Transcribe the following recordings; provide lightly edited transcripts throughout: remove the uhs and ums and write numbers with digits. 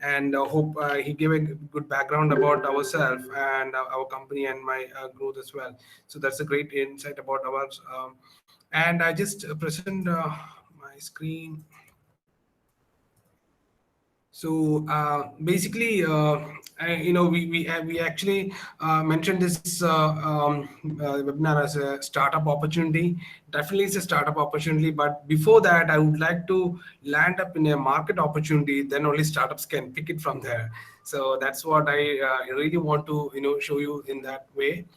and hope he gave a good background about ourselves and our company and my growth as well. So that's a great insight about ours. And I just present my screen. So basically, we actually mentioned this webinar as a startup opportunity. Definitely, it's a startup opportunity. But before that, I would like to land up in a market opportunity. Then only startups can pick it from there. So that's what I really want to show you in that way.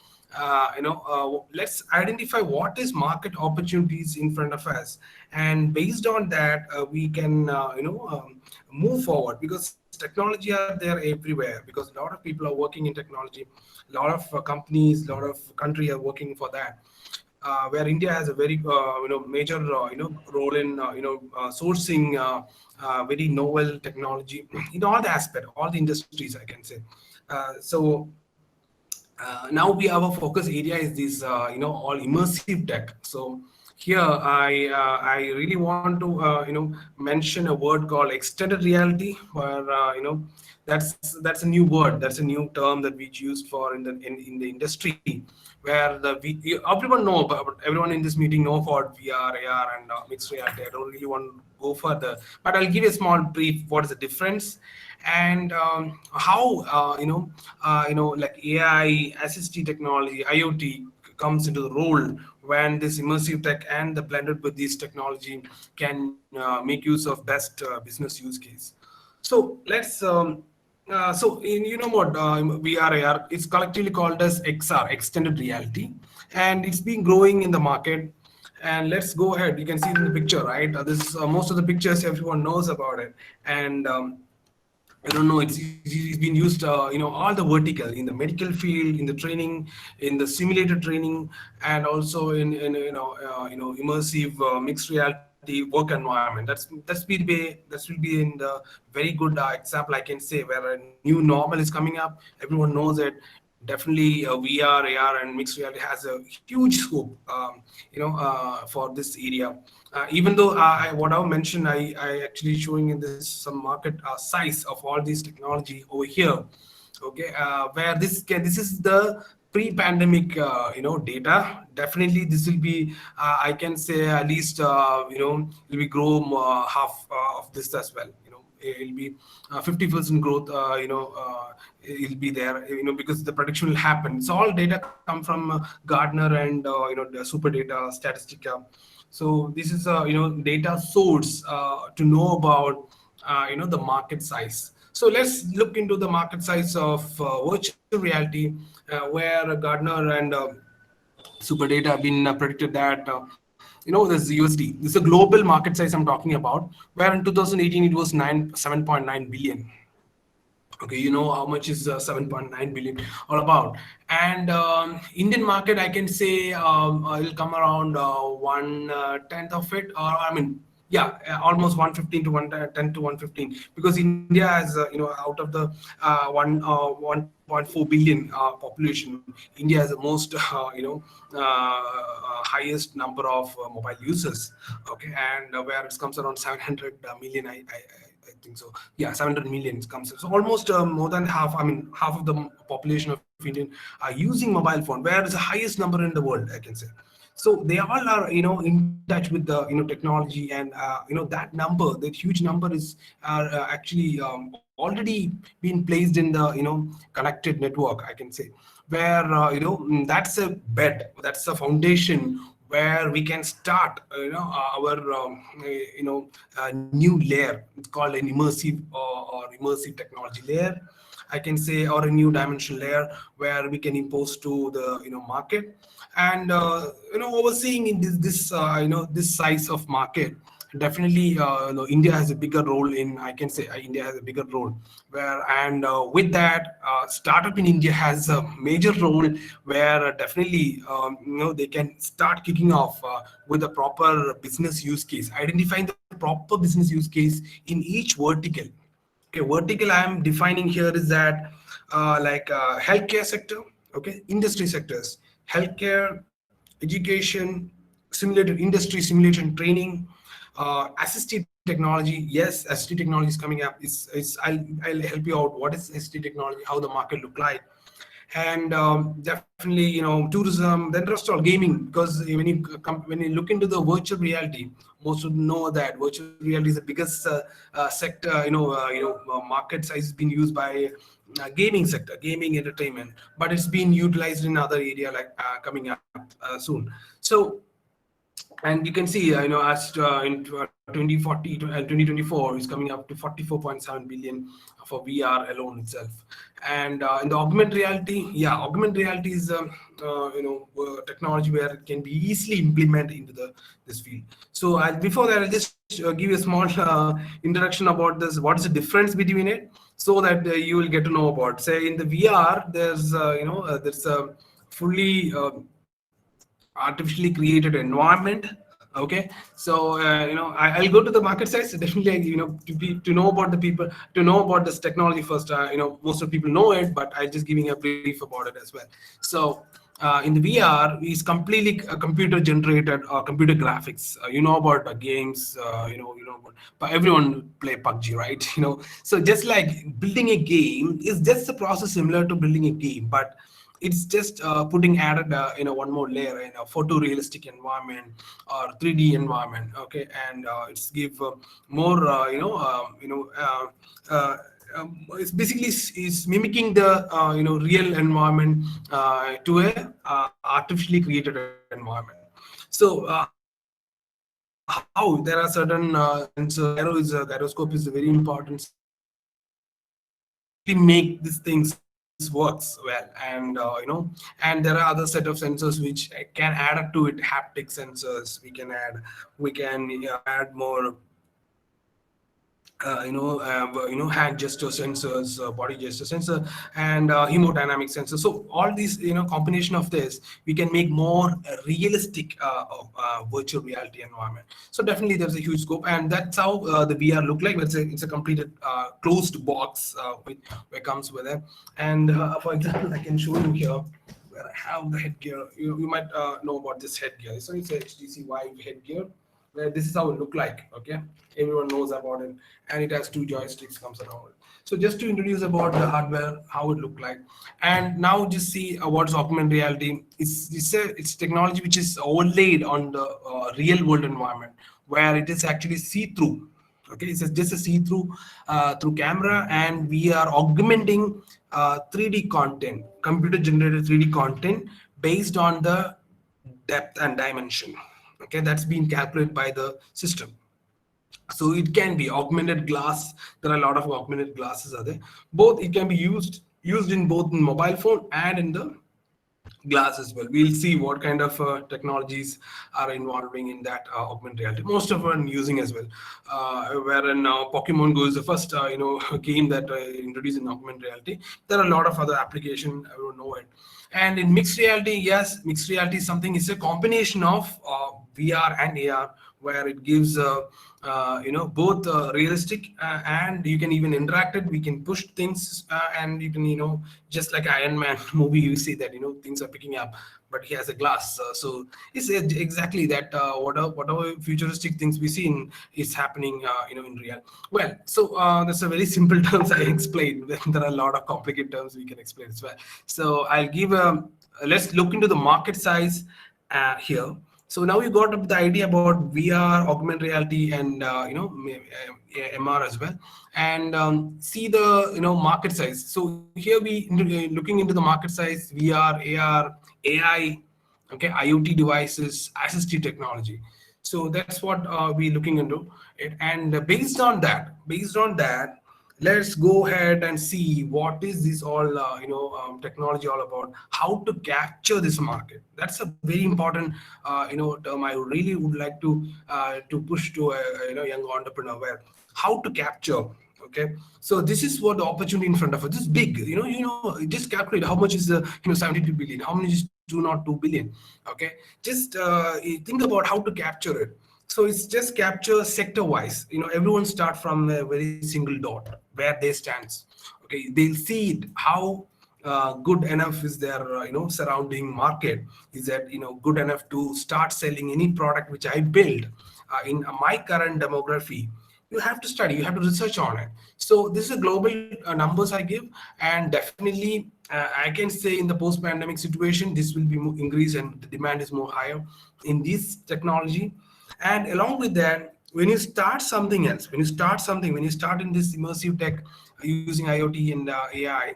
Let's identify what is market opportunities in front of us, and based on that, we can move forward, because technology are there everywhere, because a lot of people are working in technology, a lot of companies, a lot of country are working for that. Where India has a very major role in sourcing very novel technology in all the aspect, all the industries, I can say. Now our focus area is this all immersive tech. So here I really want to mention a word called extended reality, where that's a new word, that's a new term that we used for in the industry, where everyone know about, everyone in this meeting know about VR, AR, and mixed reality. I don't really want to go further, but I'll give you a small brief. What is the difference, and how like AI, assistive technology, IoT comes into the role when this immersive tech and the blended with this technology can make use of best business use case. So let's what VR AR is collectively called as XR, extended reality, and it's been growing in the market. And let's go ahead. You can see in the picture, right? This most of the pictures everyone knows about it, and I don't know. It's been used, all the vertical in the medical field, in the training, in the simulated training, and also in immersive mixed reality work environment. That will be in the very good example, I can say, where a new normal is coming up. Everyone knows it. Definitely, VR, AR, and mixed reality has a huge scope, for this area. Even though what I mentioned, I actually showing in this some market size of all these technology over here. Okay, where this is the pre-pandemic data. Definitely this will be I can say at least will be grow half of this as well. It'll be 50% growth. It'll be there, because the prediction will happen. So all data come from Gardner and the super data statistica. So this is a data source to know about the market size. So let's look into the market size of virtual reality, where Gardner and super data have been predicted that there's USD. This is a global market size I'm talking about, where in 2018 it was 7.9 billion. Okay, you know how much is 7.9 billion all about. And Indian market, I can say it'll come around one tenth of it, or I mean, yeah, almost 115 to 110 to 115, because India has out of the 1.4 billion population, India has the most highest number of mobile users. Okay, and where it comes around 700 million, I think so. Yeah, 700 million comes. So almost more than half. I mean, half of the population of Indian are using mobile phone, where it's the highest number in the world, I can say. So they all are, in touch with the, technology, and that number, that huge number is are actually already been placed in the, connected network, I can say, where that's a bed, that's a foundation where we can start our new layer. It's called an immersive or immersive technology layer, I can say, or a new dimension layer, where we can impose to the market. And overseeing in this size of market, definitely India has a bigger role in, I can say, India has a bigger role, where, and with that, startup in India has a major role, where definitely they can start kicking off with a proper business use case, identifying the proper business use case in each vertical. Okay, vertical I am defining here is that like healthcare sector, okay, industry sectors, healthcare, education, simulated industry, simulation training, assisted technology, yes, assistive technology is coming up. I'll help you out. What is assistive technology? How the market look like? And definitely, tourism, then rest all gaming. Because when you look into the virtual reality, most would know that virtual reality is the biggest sector. Market size is being used by gaming sector, gaming entertainment, but it's being utilized in other area like coming up soon. So, and you can see, as in 2040 to 2024 is coming up to 44.7 billion for VR alone itself. And in the augmented reality, yeah, augmented reality is technology where it can be easily implemented into the this field. So before that, I'll just give you a small introduction about this. What is the difference between it, so that you will get to know about. Say in the VR, there's a fully artificially created environment. Okay, so I'll go to the market size. So definitely, to know about the people, to know about this technology first. Most of people know it, but I'm just giving a brief about it as well. So in the VR is completely computer generated computer graphics. You know about games. But everyone play PUBG, right? So just like building a game is just a process similar to building a game, but it's just putting added one more layer in a photorealistic environment or 3D environment. Okay, and it's give more it's basically is mimicking the real environment to a artificially created environment. So how there are certain sensors. Gyroscope is a very important sensor which actually make these things works well. And there are other set of sensors which can add up to it. Haptic sensors we can add more hand gesture sensors, body gesture sensor, and hemodynamic sensor. So all these, combination of this, we can make more realistic virtual reality environment. So definitely there's a huge scope, and that's how the VR look like. It's a completed closed box where comes with it. And for example, I can show you here where I have the headgear. You might know about this headgear. So it's a HTC Vive headgear, where this is how it look like. Okay, everyone knows about it, and it has two joysticks comes around it. So just to introduce about the hardware, how it look like. And now just see what's augmented reality. It's technology which is overlaid on the real world environment, where it is actually see through. Okay, it's just a see through through camera, and we are augmenting 3D content, computer generated 3D content based on the depth and dimension. Okay, that's been calculated by the system. So it can be augmented glass. There are a lot of augmented glasses are there. Both it can be used in both in mobile phone and in the glass as well. We'll see what kind of technologies are involving in that augmented reality. Most of them using as well. Wherein now Pokemon Go is the first game that introduced in augmented reality. There are a lot of other applications. I don't know it. And in mixed reality, yes, mixed reality is something. It's a combination of VR and AR, where it gives both realistic and you can even interact it. We can push things and you can just like Iron Man movie, you see that things are picking up, but he has a glass. So it's exactly that. Whatever futuristic things we see is happening in real. Well, so that's a very simple terms I explained. There are a lot of complicated terms we can explain as well. So I'll give let's look into the market size here. So now you got the idea about VR, augmented reality, and MR as well, and see the market size. So here we looking into the market size: VR, AR, AI, okay, IoT devices, assistive technology. So that's what we looking into it, and based on that, let's go ahead and see what is this all technology all about, how to capture this market. That's a very important term I really would like to push to a young entrepreneur, where how to capture. Okay, so this is what the opportunity in front of us. This is big. Just calculate how much is the 72 billion, how much is 202 billion. Okay, just think about how to capture it. So it's just capture sector wise. Everyone start from a very single dot where they stands. Okay, they'll see it how good enough is their surrounding market. Is that good enough to start selling any product which I build in my current demography. you have to study, you have to research on it. So this is a global numbers I give, and definitely I can say in the post-pandemic situation, this will be more increased and the demand is more higher in this technology. And along with that, when you start something else, when you start in this immersive tech using IoT and AI,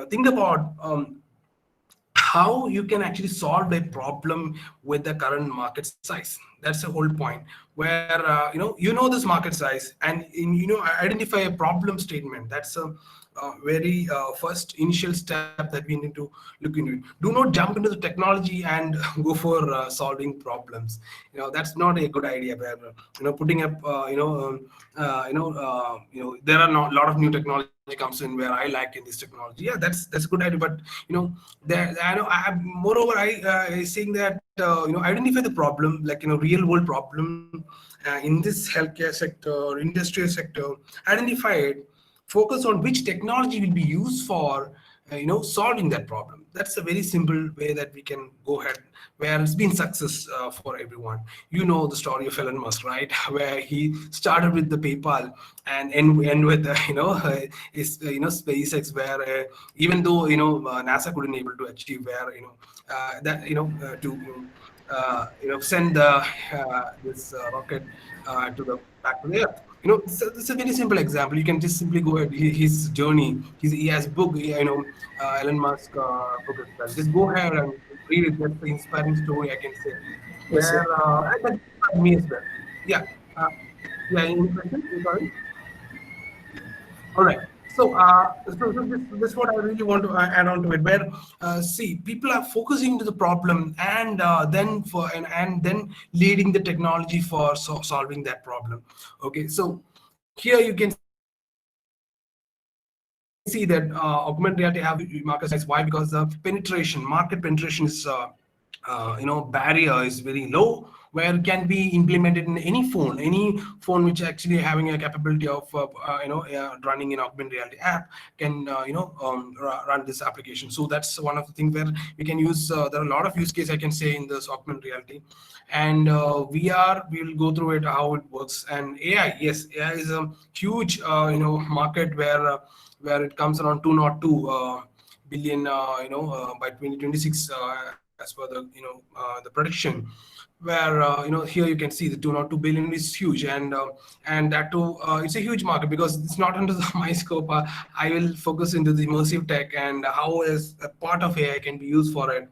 think about how you can actually solve a problem with the current market size. That's the whole point, where you know this market size, and identify a problem statement. That's a very first initial step that we need to look into it. Do not jump into the technology and go for solving problems. That's not a good idea, where putting up there are not a lot of new technology comes in where I like in this technology. Yeah, that's a good idea, but there I know moreover I saying that identify the problem, like real world problem in this healthcare sector or industrial sector. Identify it, focus on which technology will be used for solving that problem. That's a very simple way that we can go ahead, where it's been success for everyone. You know the story of Elon Musk, right? Where he started with the PayPal and end with his SpaceX, where even though NASA couldn't able to achieve, where that to send the this rocket to the back to the Earth. It's a very simple example. You can just simply go ahead his journey. He has book, Elon Musk book as well. Just go ahead and read it. That's the inspiring story I can say. Yes, sir. Where and that inspired me as well. Yeah. Uh, yeah. Any question? Sorry. All right. So this what I really want to add on to it. Where see, people are focusing to the problem, and and then leading the technology for solving that problem. Okay. So here you can see that augmented reality have market size. Why? Because the penetration, market penetration is barrier is very low, where it can be implemented in any phone which actually having a capability of running an augmented reality app can run this application. So that's one of the things where we can use. There are a lot of use case I can say in this augmented reality. And VR, we will go through it how it works. And AI, yes, AI is a huge market where it comes around 202 billion by 2026 as per the prediction, where here you can see the 202 billion is huge. And that too it's a huge market because it's not under my scope. I will focus into the immersive tech and how is a part of AI can be used for it.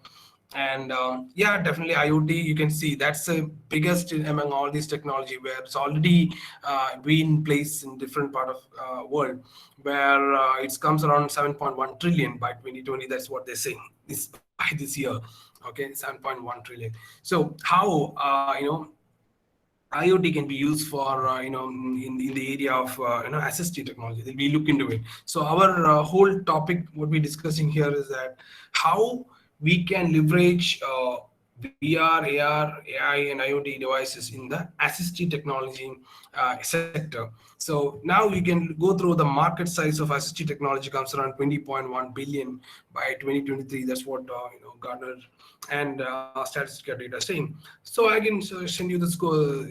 And yeah, definitely IoT, you can see that's the biggest among all these technology, where it's already been placed in different part of world, where it comes around 7.1 trillion by 2020. That's what they're saying this by this year. Okay, 7.1 trillion. So how IoT can be used for in the area of assistive technology. We look into it. So our whole topic, what we're discussing here is that how we can leverage VR, AR, AI, and IoT devices in the assistive technology sector. So now we can go through the market size of assistive technology comes around 20.1 billion by 2023. That's what Gartner and statistical data saying. So I can send you the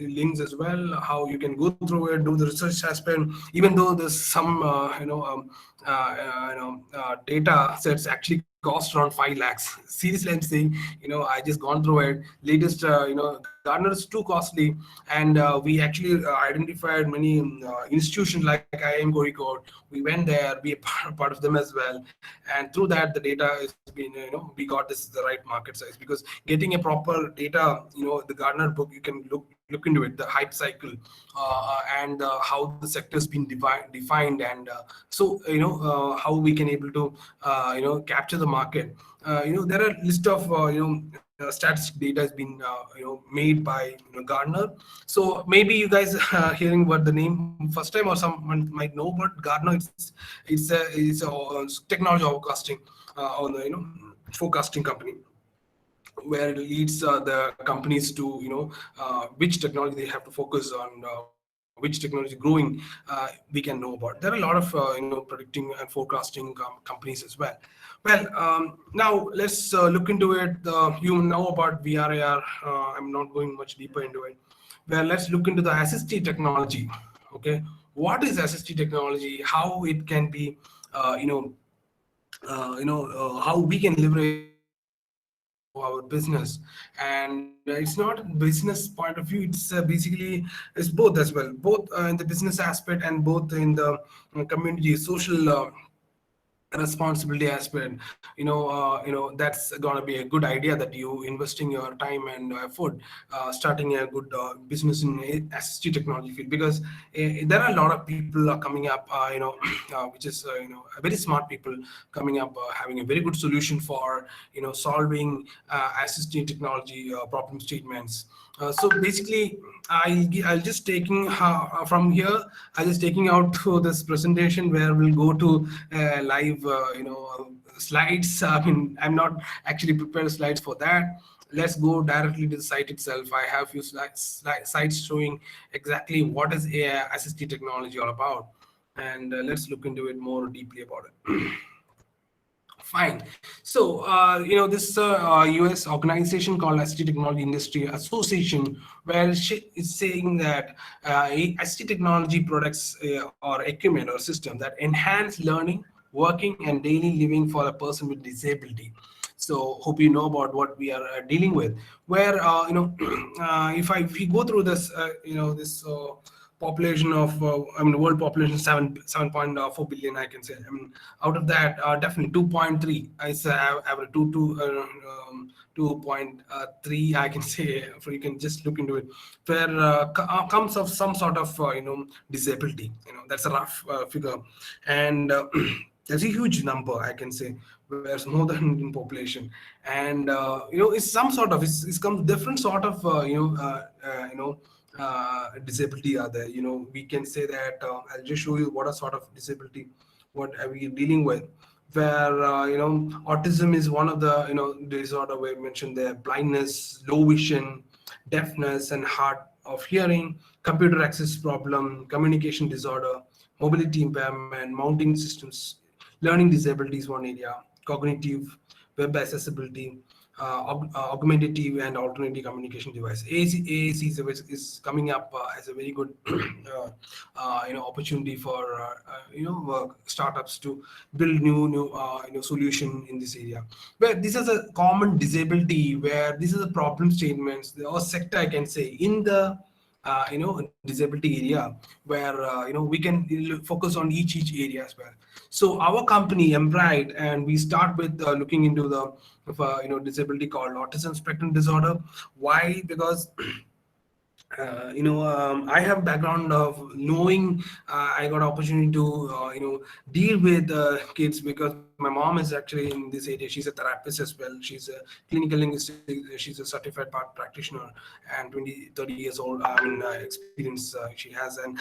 links as well, how you can go through it, do the research aspect. Even though there's some data sets actually cost around 5 lakhs. Seriously, I'm saying, I just gone through it. Latest, Gartner is too costly, and we actually identified many institutions like IIM Kozhikode. We went there, be a part of them as well, and through that, the data has been, we got this is the right market size, because getting a proper data, the Gartner book, you can look into it, the hype cycle, and how the sector's been defined, and how we can able to capture the market. There are list of statistic data has been made by Gartner. So maybe you guys hearing about the name first time, or someone might know, but Gartner, it's a technology forecasting on the forecasting company, where it leads the companies to which technology they have to focus on, which technology growing, we can know about. There are a lot of predicting and forecasting companies as well. Well, now let's look into it. You know about VRAR. I'm not going much deeper into it. Well, let's look into the assistive technology. Okay, what is assistive technology? How it can be, how we can leverage it into our business. And it's not a business point of view, it's basically it's both as well, both in the business aspect and both in the community social responsibility aspect. That's gonna be a good idea that you investing your time and effort starting a good business in assistive technology field, because there are a lot of people are coming up, which is very smart people coming up, having a very good solution for solving assistive technology problem statements. So basically, I'll just taking from here. I just taking out to this presentation where we'll go to live, slides. I mean, I'm not actually prepared slides for that. Let's go directly to the site itself. I have few sites showing exactly what is AI assistive technology all about, and let's look into it more deeply about it. Fine. So, this US organization called ST Technology Industry Association, where she is saying that ST technology products or equipment or system that enhance learning, working, and daily living for a person with disability. So, hope you know about what we are dealing with. Where if we go through this, this. Population of the world population 7.4 billion, I can say. I mean, out of that, definitely 2.3 is average 2.3, I can say. For you can just look into it, where comes of some sort of disability. That's a rough figure, and that's a huge number, I can say, where it's more than in population. And it's some sort of it's come different sort of disability are there. We can say that I'll just show you what a sort of disability what are we dealing with, where autism is one of the disorder we mentioned there, blindness, low vision, deafness and hard of hearing, computer access problem, communication disorder, mobility impairment, mounting systems, learning disability is one area, cognitive, web accessibility, augmentative and alternative communication device. AAC is coming up as a very good opportunity for startups to build new solution in this area. Where this is a common disability, where this is a problem statements or sector, I can say, in the disability area, where we can focus on each area as well. So our company Embright, and we start with looking into the disability called autism spectrum disorder. Why? Because I have background of knowing. I got opportunity to deal with kids, because my mom is actually in this area. She's a therapist as well. She's a clinical linguistic. She's a certified practitioner, and 20-30 years old. Experience she has, and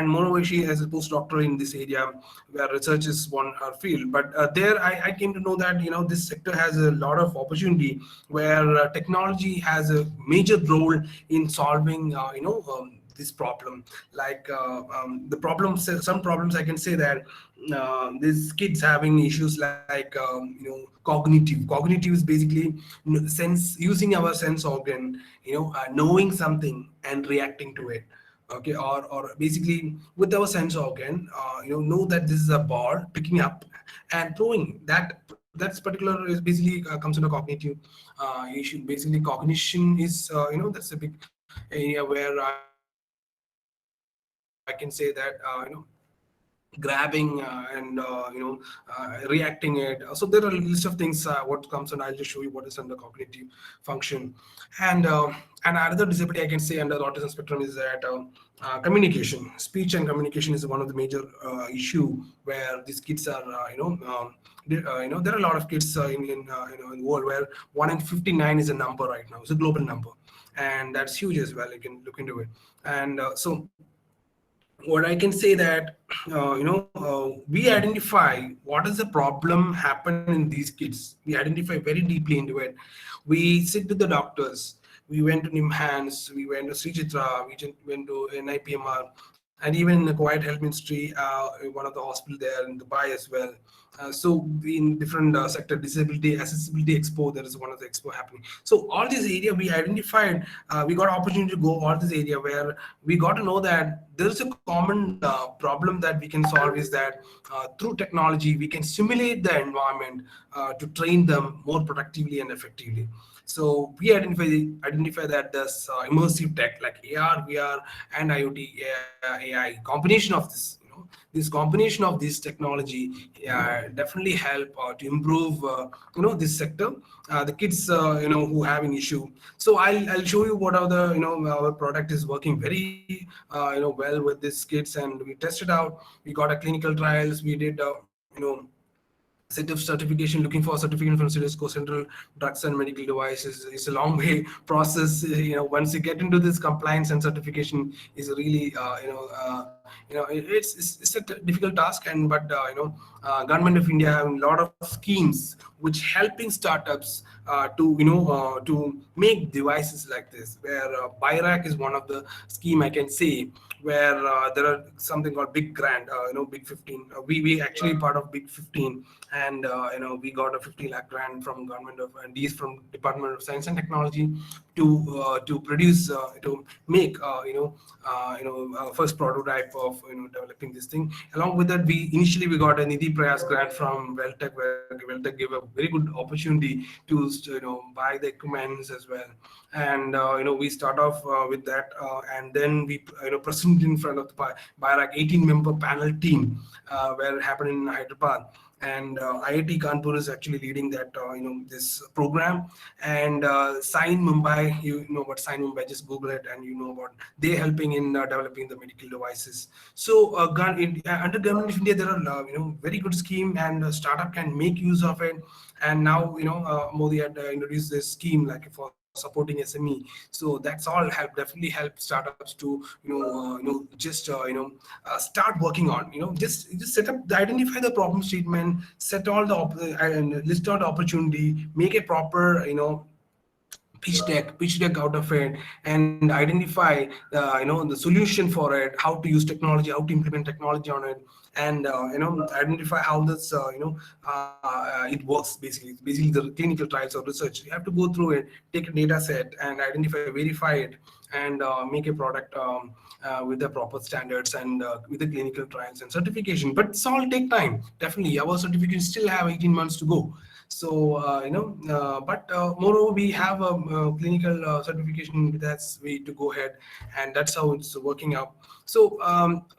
moreover, she has a postdoctorate in this area, where research is one her field. But there, I came to know that this sector has a lot of opportunity, where technology has a major role in solving this problem. Like the problems, some problems I can say that these kids having issues like cognitive is basically sense, using our sense organ, knowing something and reacting to it. Okay, or basically with our sense organ, know that this is a ball, picking up and throwing that. That's particular is basically comes under cognitive issue. Basically cognition is that's a big area where I can say that grabbing and reacting it. So there are a list of things what comes, and I'll just show you what is under cognitive function. And another disability I can say under the autism spectrum is that communication, speech and communication is one of the major issue, where these kids are there are a lot of kids in the world, where 1 in 59 is a number right now. It's a global number, and that's huge as well. You can look into it. And so what I can say that we identify what is the problem happen in these kids. We identify very deeply into it. We sit with the doctors. We went to Nimhans, we went to Sri Chitra, we went to NIPMR, and even in the quiet health ministry, one of the hospital there in Dubai as well. So in different sector, disability, accessibility expo, there is one of the expo happening. So all this area we identified, we got opportunity to go all this area where we got to know that there is a common problem that we can solve is that through technology we can simulate the environment to train them more productively and effectively. So we identify that this immersive tech like AR, VR, and IoT AI combination of this, this combination of this technology definitely help to improve this sector. The kids who having issue. So I'll show you what are the our product is working very well with these kids, and we tested out. We got a clinical trials. We did set of certification, looking for certification from CDSCO, Central Drugs and Medical Devices. It's a long way process. Once you get into this compliance and certification, is really it's a difficult task. And but Government of India having a lot of schemes which helping startups to make devices like this. Where BIRAC is one of the scheme I can say, where there are something called Big Grant, Big 15. We actually part of Big 15, and we got a 50 lakh grant from government of, and these from Department of Science and Technology to produce to make first prototype of developing this thing. Along with that, we got a Nidhi Prayas grant from Vel Tech, where Vel Tech gave a very good opportunity to buy the equipments as well. And we start off with that, and then we present in front of the BIRAC 18-member panel team, where it happened in Hyderabad. And IIT Kanpur is actually leading that this program. And Sign Mumbai, you know what Sign Mumbai, just Google it and you know what they helping in developing the medical devices. So under Government of India, there are very good scheme, and startup can make use of it. And now Modi had introduced this scheme like for supporting SME. So that's all definitely help startups to just start working on, just set up, identify the problem statement, set all the and list out the opportunity, make a proper pitch deck out of it, and identify the solution for it, how to use technology, how to implement technology on it, and identify how this it works. Basically the clinical trials or research, you have to go through it, take a data set and identify, verify it, and make a product with the proper standards and with the clinical trials and certification. But it's all take time. Definitely our certificates still have 18 months to go. So but moreover, we have a clinical certification. That's way to go ahead, and that's how it's working out. So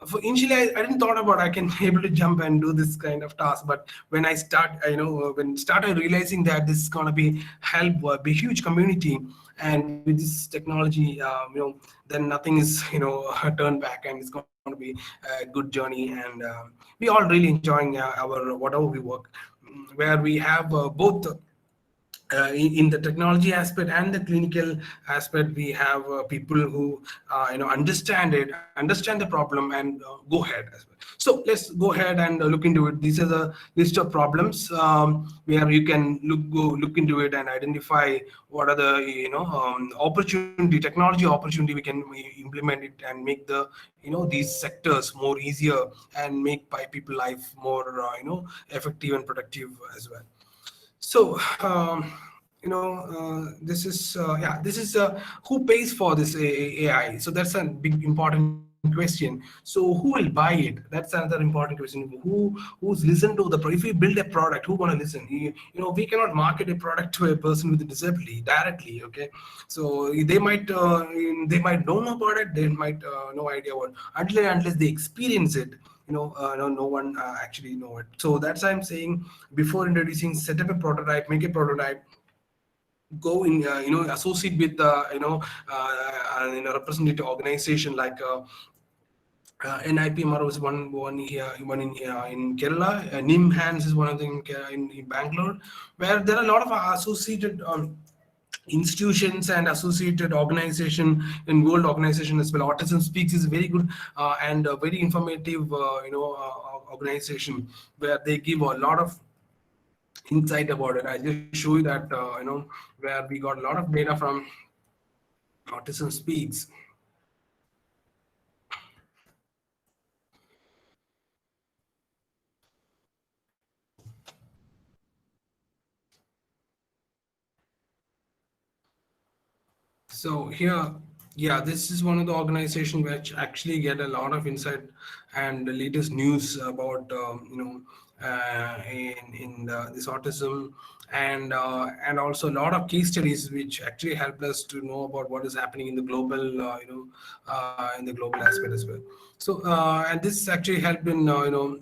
for initially, I didn't thought about I can able to jump and do this kind of task. But when I start, when started realizing that this is gonna be help a huge community, and with this technology, then nothing is turned back, and it's going to be a good journey. And we all really enjoying our whatever we work, where we have both in the technology aspect and the clinical aspect. We have people who understand it, understand the problem, and go ahead as well. So let's go ahead and look into it. These are the list of problems where you can look into it and identify what are the opportunity, technology opportunity we can implement it and make the these sectors more easier, and make by people life more effective and productive as well. So, this is who pays for this AI. So that's a big important question. So who will buy it? That's another important question. Who's listen to the if we build a product, who gonna listen? We cannot market a product to a person with a disability directly. Okay, so they might don't know about it. They might no idea what unless they experience it. No one actually know it. So that's why I'm saying, before introducing, set up a prototype, make a prototype, go in associate with representative organization like NIPMR was one here, one in Kerala. NIM Hands is one of them in Bangalore, where there are a lot of associated institutions and associated organization and world organization as well. Autism Speaks is very good and very informative organization, where they give a lot of insight about it. I just show you that where we got a lot of data from Autism Speaks. So here, yeah, this is one of the organization which actually get a lot of insight and the latest news about this autism, and also a lot of case studies which actually helped us to know about what is happening in the global in the global aspect as well. So and this actually helped in the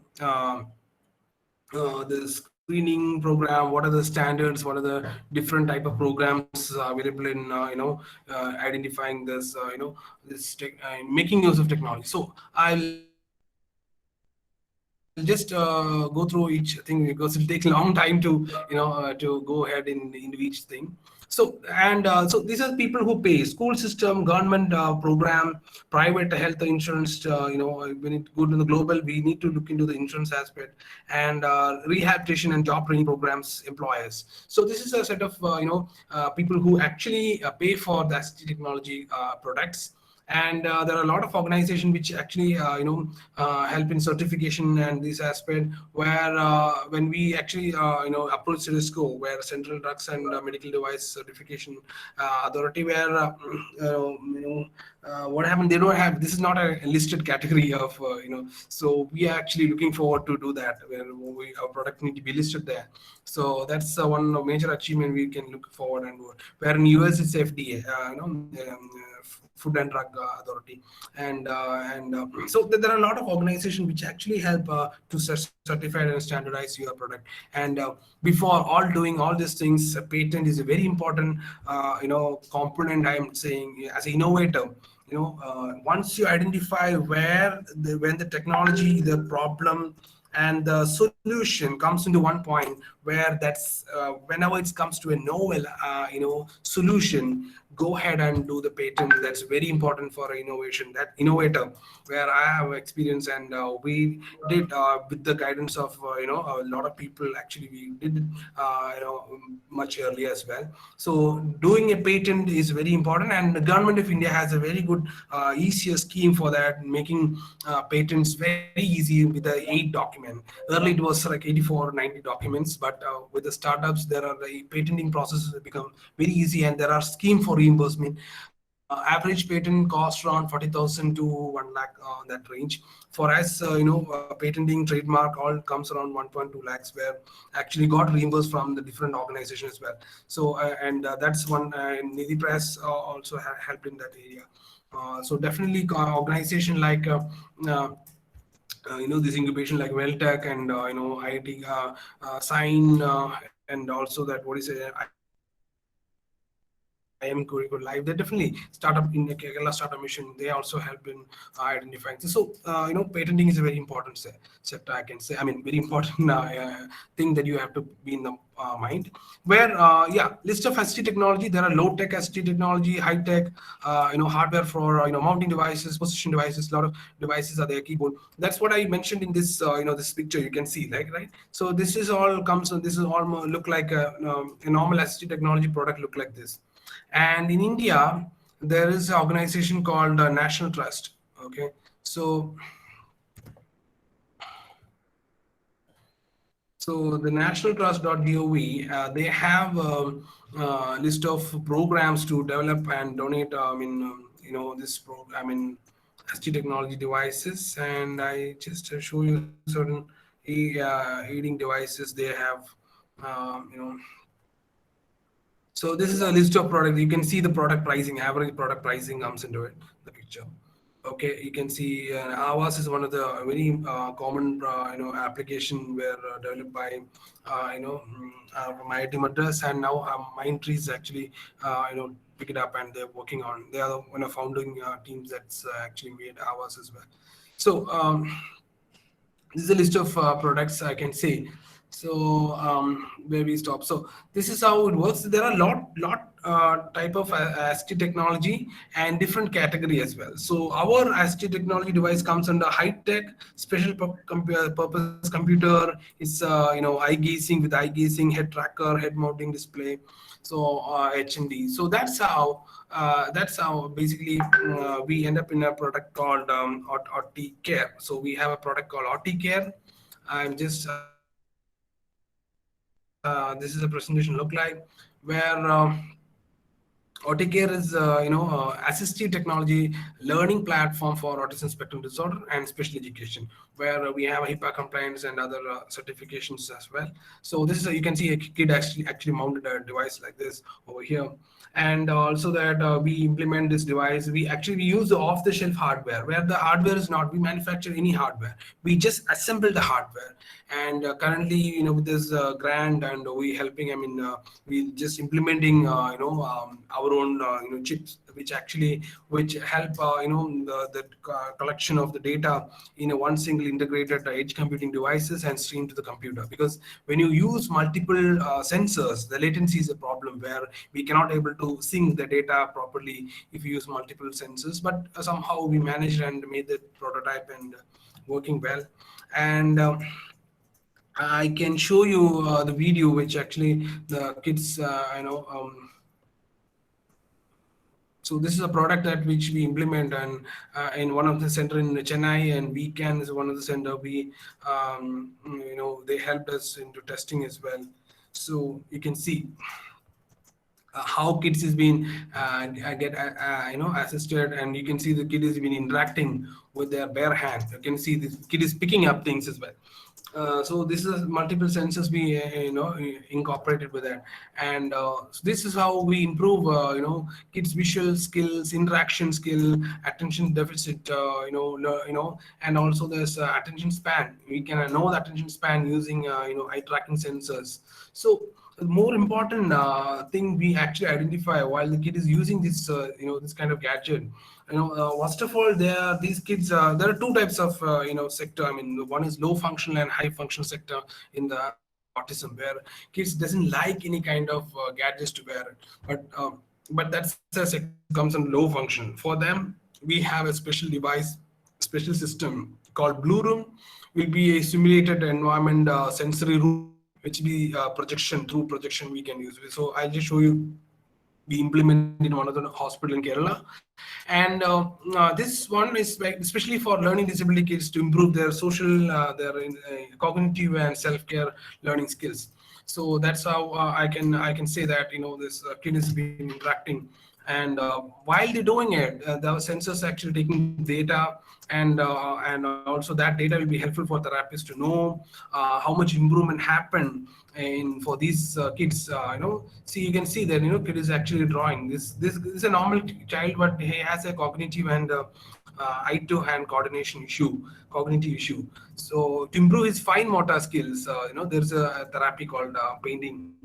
screening program, what are the standards, what are the different type of programs available in identifying this making use of technology. So I'll just go through each thing because it'll take long time to go ahead into each thing. So these are people who pay: school system, government program, private health insurance. When it go to the global, we need to look into the insurance aspect, and rehabilitation and job training programs, employers. So this is a set of people who actually pay for the ICT technology products. And there are a lot of organizations which actually help in certification and this aspect, where when we actually approach CISCO, where Central Drugs and Medical Device Certification Authority, where what happened, they don't have, this is not a listed category of so we are actually looking forward to do that, where our product need to be listed there. So that's one major achievement we can look forward. And where in US it's FDA, Food and Drug Authority. And so there are a lot of organizations which actually help to certify and standardize your product. And before all doing all these things, a patent is a very important component, I'm saying, as an innovator. Once you identify where when the technology, the problem and the solution comes into one point, where that's whenever it comes to a novel solution, go ahead and do the patent. That's very important for innovation, that innovator, where I have experience. And we did with the guidance of a lot of people. Actually, we did it much earlier as well. So doing a patent is very important, and the government of India has a very good easier scheme for that, making patents very easy with the 8 document. Early it was like 84 or 90 documents, but with the startups, there are the patenting processes become very easy, and there are scheme for reimbursement. Average patent costs around 40,000 to 1 lakh, that range. For us, patenting, trademark, all comes around 1.2 lakhs, where actually got reimbursed from the different organizations as well. So and that's one. Nidhi Press also helped in that area. So definitely organization like this incubation like Vel Tech and IIT Sign, and also that, what is it, IM Curricle Live. They definitely startup in the Kerala Startup Mission. They also help in identifying. So patenting is a very important sector, I can say. I mean, very important thing that you have to be in the mind. Where list of ST technology. There are low tech ST technology, high tech, hardware for mounting devices, position devices. A lot of devices are there. Keyboard. That's what I mentioned in this this picture. You can see, right? So this is all comes. This is all look like a normal ST technology product look like this. And in India, there is an organization called National Trust. Okay, so the nationaltrust.gov, they have a, list of programs to develop and donate. This program in ST technology devices, and I just show you certain aiding devices they have. You know, so this is a list of products. You can see the product pricing, average product pricing comes into it, the picture. Okay, you can see Avas is one of the very common application where developed by from IIT Madras, and now Mindtree is actually pick it up and they're working on. They are one of founding teams that's actually made Avas as well. So this is a list of products I can say. So where we stop. So this is how it works. There are lot type of ST technology and different category as well. So our ST technology device comes under high tech special purpose computer. It's eye gazing, with eye gazing, head tracker, head mounting display. So HMD. So that's how basically we end up in a product called OT Care. So we have a product called OT Care. I'm just this is a presentation look like, where AutoCare is, assistive technology learning platform for autism spectrum disorder and special education, where we have HIPAA compliance and other certifications as well. So this is you can see a kid actually mounted a device like this over here, and also that we implement this device. We use the off-the-shelf hardware, where the hardware is not we manufacture any hardware. We just assemble the hardware, and currently, with this grant, and we helping. I mean, we just implementing, our own, chips, which help, the collection of the data in a one single integrated edge computing devices and stream to the computer. Because when you use multiple sensors, the latency is a problem where we cannot able to sync the data properly if you use multiple sensors. But somehow we managed and made the prototype and working well. And I can show you the video, which actually the kids, so this is a product that which we implement, and in one of the center in Chennai, and weekend is one of the center. They helped us into testing as well. So you can see how kids is being get assisted, and you can see the kid is been interacting with their bare hands. You can see this kid is picking up things as well. So this is multiple sensors we incorporated with that, and so this is how we improve kids visual skills, interaction skill, attention deficit, and also there's attention span. We can know the attention span using eye tracking sensors. So the more important thing we actually identify while the kid is using this this kind of gadget. First of all, these kids, there are two types of sector. I mean, one is low functional and high functional sector in the autism, where kids doesn't like any kind of gadgets to wear it. But that's a sector which comes in low function. For them, we have a special device, special system called Blue Room. Will be a simulated environment sensory room, which be projection, through projection we can use. So I'll just show you. We implemented in one of the hospital in Kerala, and this one is especially for learning disability kids to improve their social, cognitive and self-care learning skills. So that's how I can say that this kid has been interacting, and while they're doing it, the sensors actually taking data, and also that data will be helpful for therapists to know how much improvement happened in for these kids. See, you can see that kid is actually drawing this is a normal child, but he has a cognitive and eye to hand coordination issue, cognitive issue. So to improve his fine motor skills, there's a therapy called painting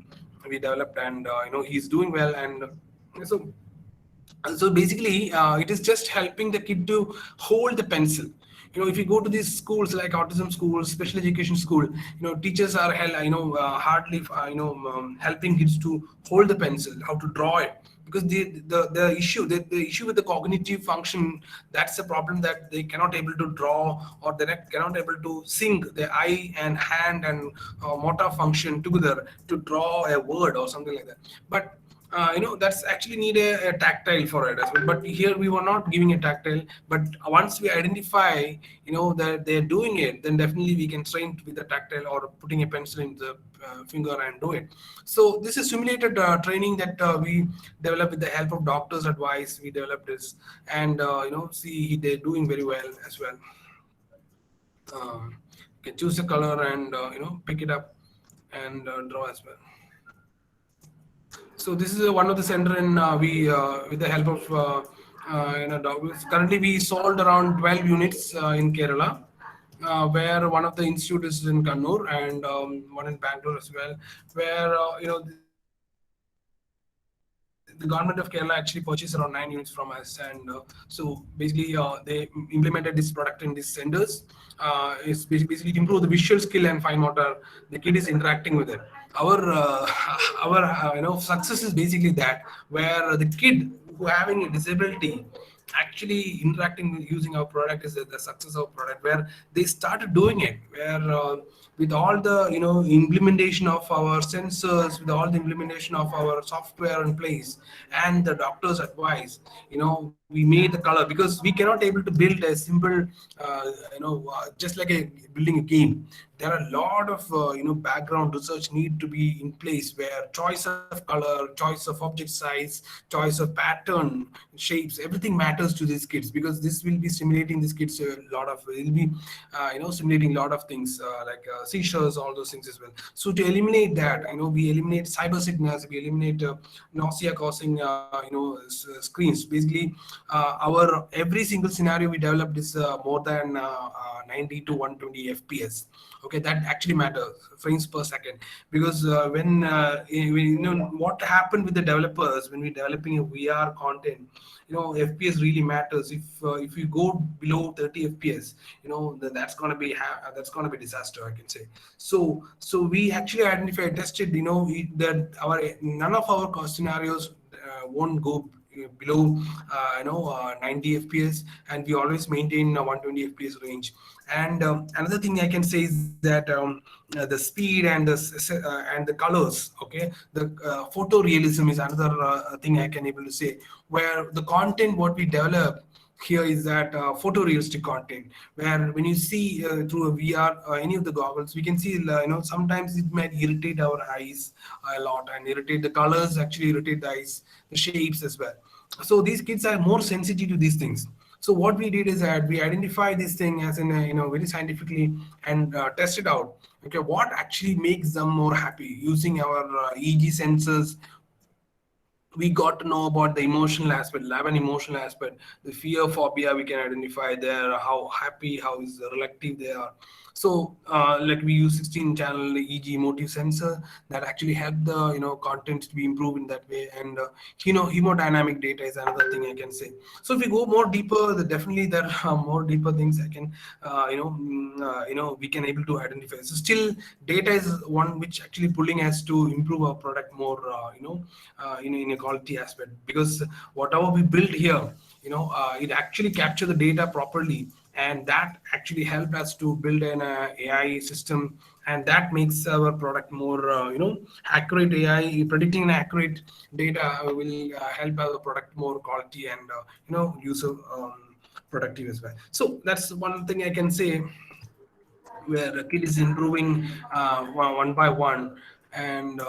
we developed, and he's doing well. And so basically, it is just helping the kid to hold the pencil. If you go to these schools like autism schools, special education school, teachers are hardly helping kids to hold the pencil, how to draw it, because the issue, the issue with the cognitive function, that's a problem, that they cannot able to draw, or they cannot able to sync the eye and hand and motor function together to draw a word or something like that. But that's actually need a tactile for it as well. But here we were not giving a tactile, but once we identify that they're doing it, then definitely we can train with the tactile or putting a pencil in the finger and do it. So this is simulated training that we developed with the help of doctors advice. We developed this, and see, they're doing very well as well. You can choose a color and pick it up and draw as well. So this is one of the center in we with the help of currently we sold around 12 units in Kerala, where one of the institute is in Kannur, and one in Bangalore as well, where the government of Kerala actually purchased around 9 units from us. And so basically they implemented this product in these centers. It's basically to improve the visual skill and fine motor. The kid is interacting with it. Our our success is basically that, where the kid who having a disability actually interacting with using our product is the success of product, where they started doing it, where with all the implementation of our sensors, with all the implementation of our software in place and the doctor's advice, we made the color, because we cannot able to build a simple just like a building a game. there are a lot of background research need to be in place, where choice of color, choice of object size, choice of pattern, shapes, everything matters to these kids, because this will be stimulating these kids a lot of, it will be stimulating a lot of things, like seizures, all those things as well. So to eliminate that, we eliminate cyber sickness, we eliminate nausea causing screens. Basically, our every single scenario we developed is more than 90 to 120 fps. Okay, that actually matters, frames per second. Because what happened with the developers when we're developing a VR content, fps really matters. If you go below 30 fps, that's going to be disaster, I can say. So we actually identified, tested, that our none of our cost scenarios won't go below 90 fps, and we always maintain a 120 fps range. And another thing I can say is that the speed and and the colors, okay, the photorealism is another thing I can able to say, where the content what we develop here is that photorealistic content, where when you see through a VR, any of the goggles, we can see, sometimes it might irritate our eyes a lot, and irritate the colors, actually irritate the eyes, the shapes as well. So these kids are more sensitive to these things. So what we did is that we identify this thing as in very scientifically, and test it out. Okay, what actually makes them more happy using our EEG sensors. We got to know about the emotional aspect, lab and emotional aspect, the fear phobia we can identify there, how happy, how is reluctant they are. So like we use 16 channel EG motive sensor that actually help the content to be improved in that way. And hemodynamic data is another thing I can say. So if we go more deeper, definitely there are more deeper things I can we can able to identify. So still data is one which actually pulling us to improve our product more, in a quality aspect, because whatever we build here, it actually capture the data properly, and that actually helped us to build an AI system, and that makes our product more accurate. AI predicting an accurate data will help our product more quality and user productive as well. So that's one thing I can say, where the kid is improving one by one. And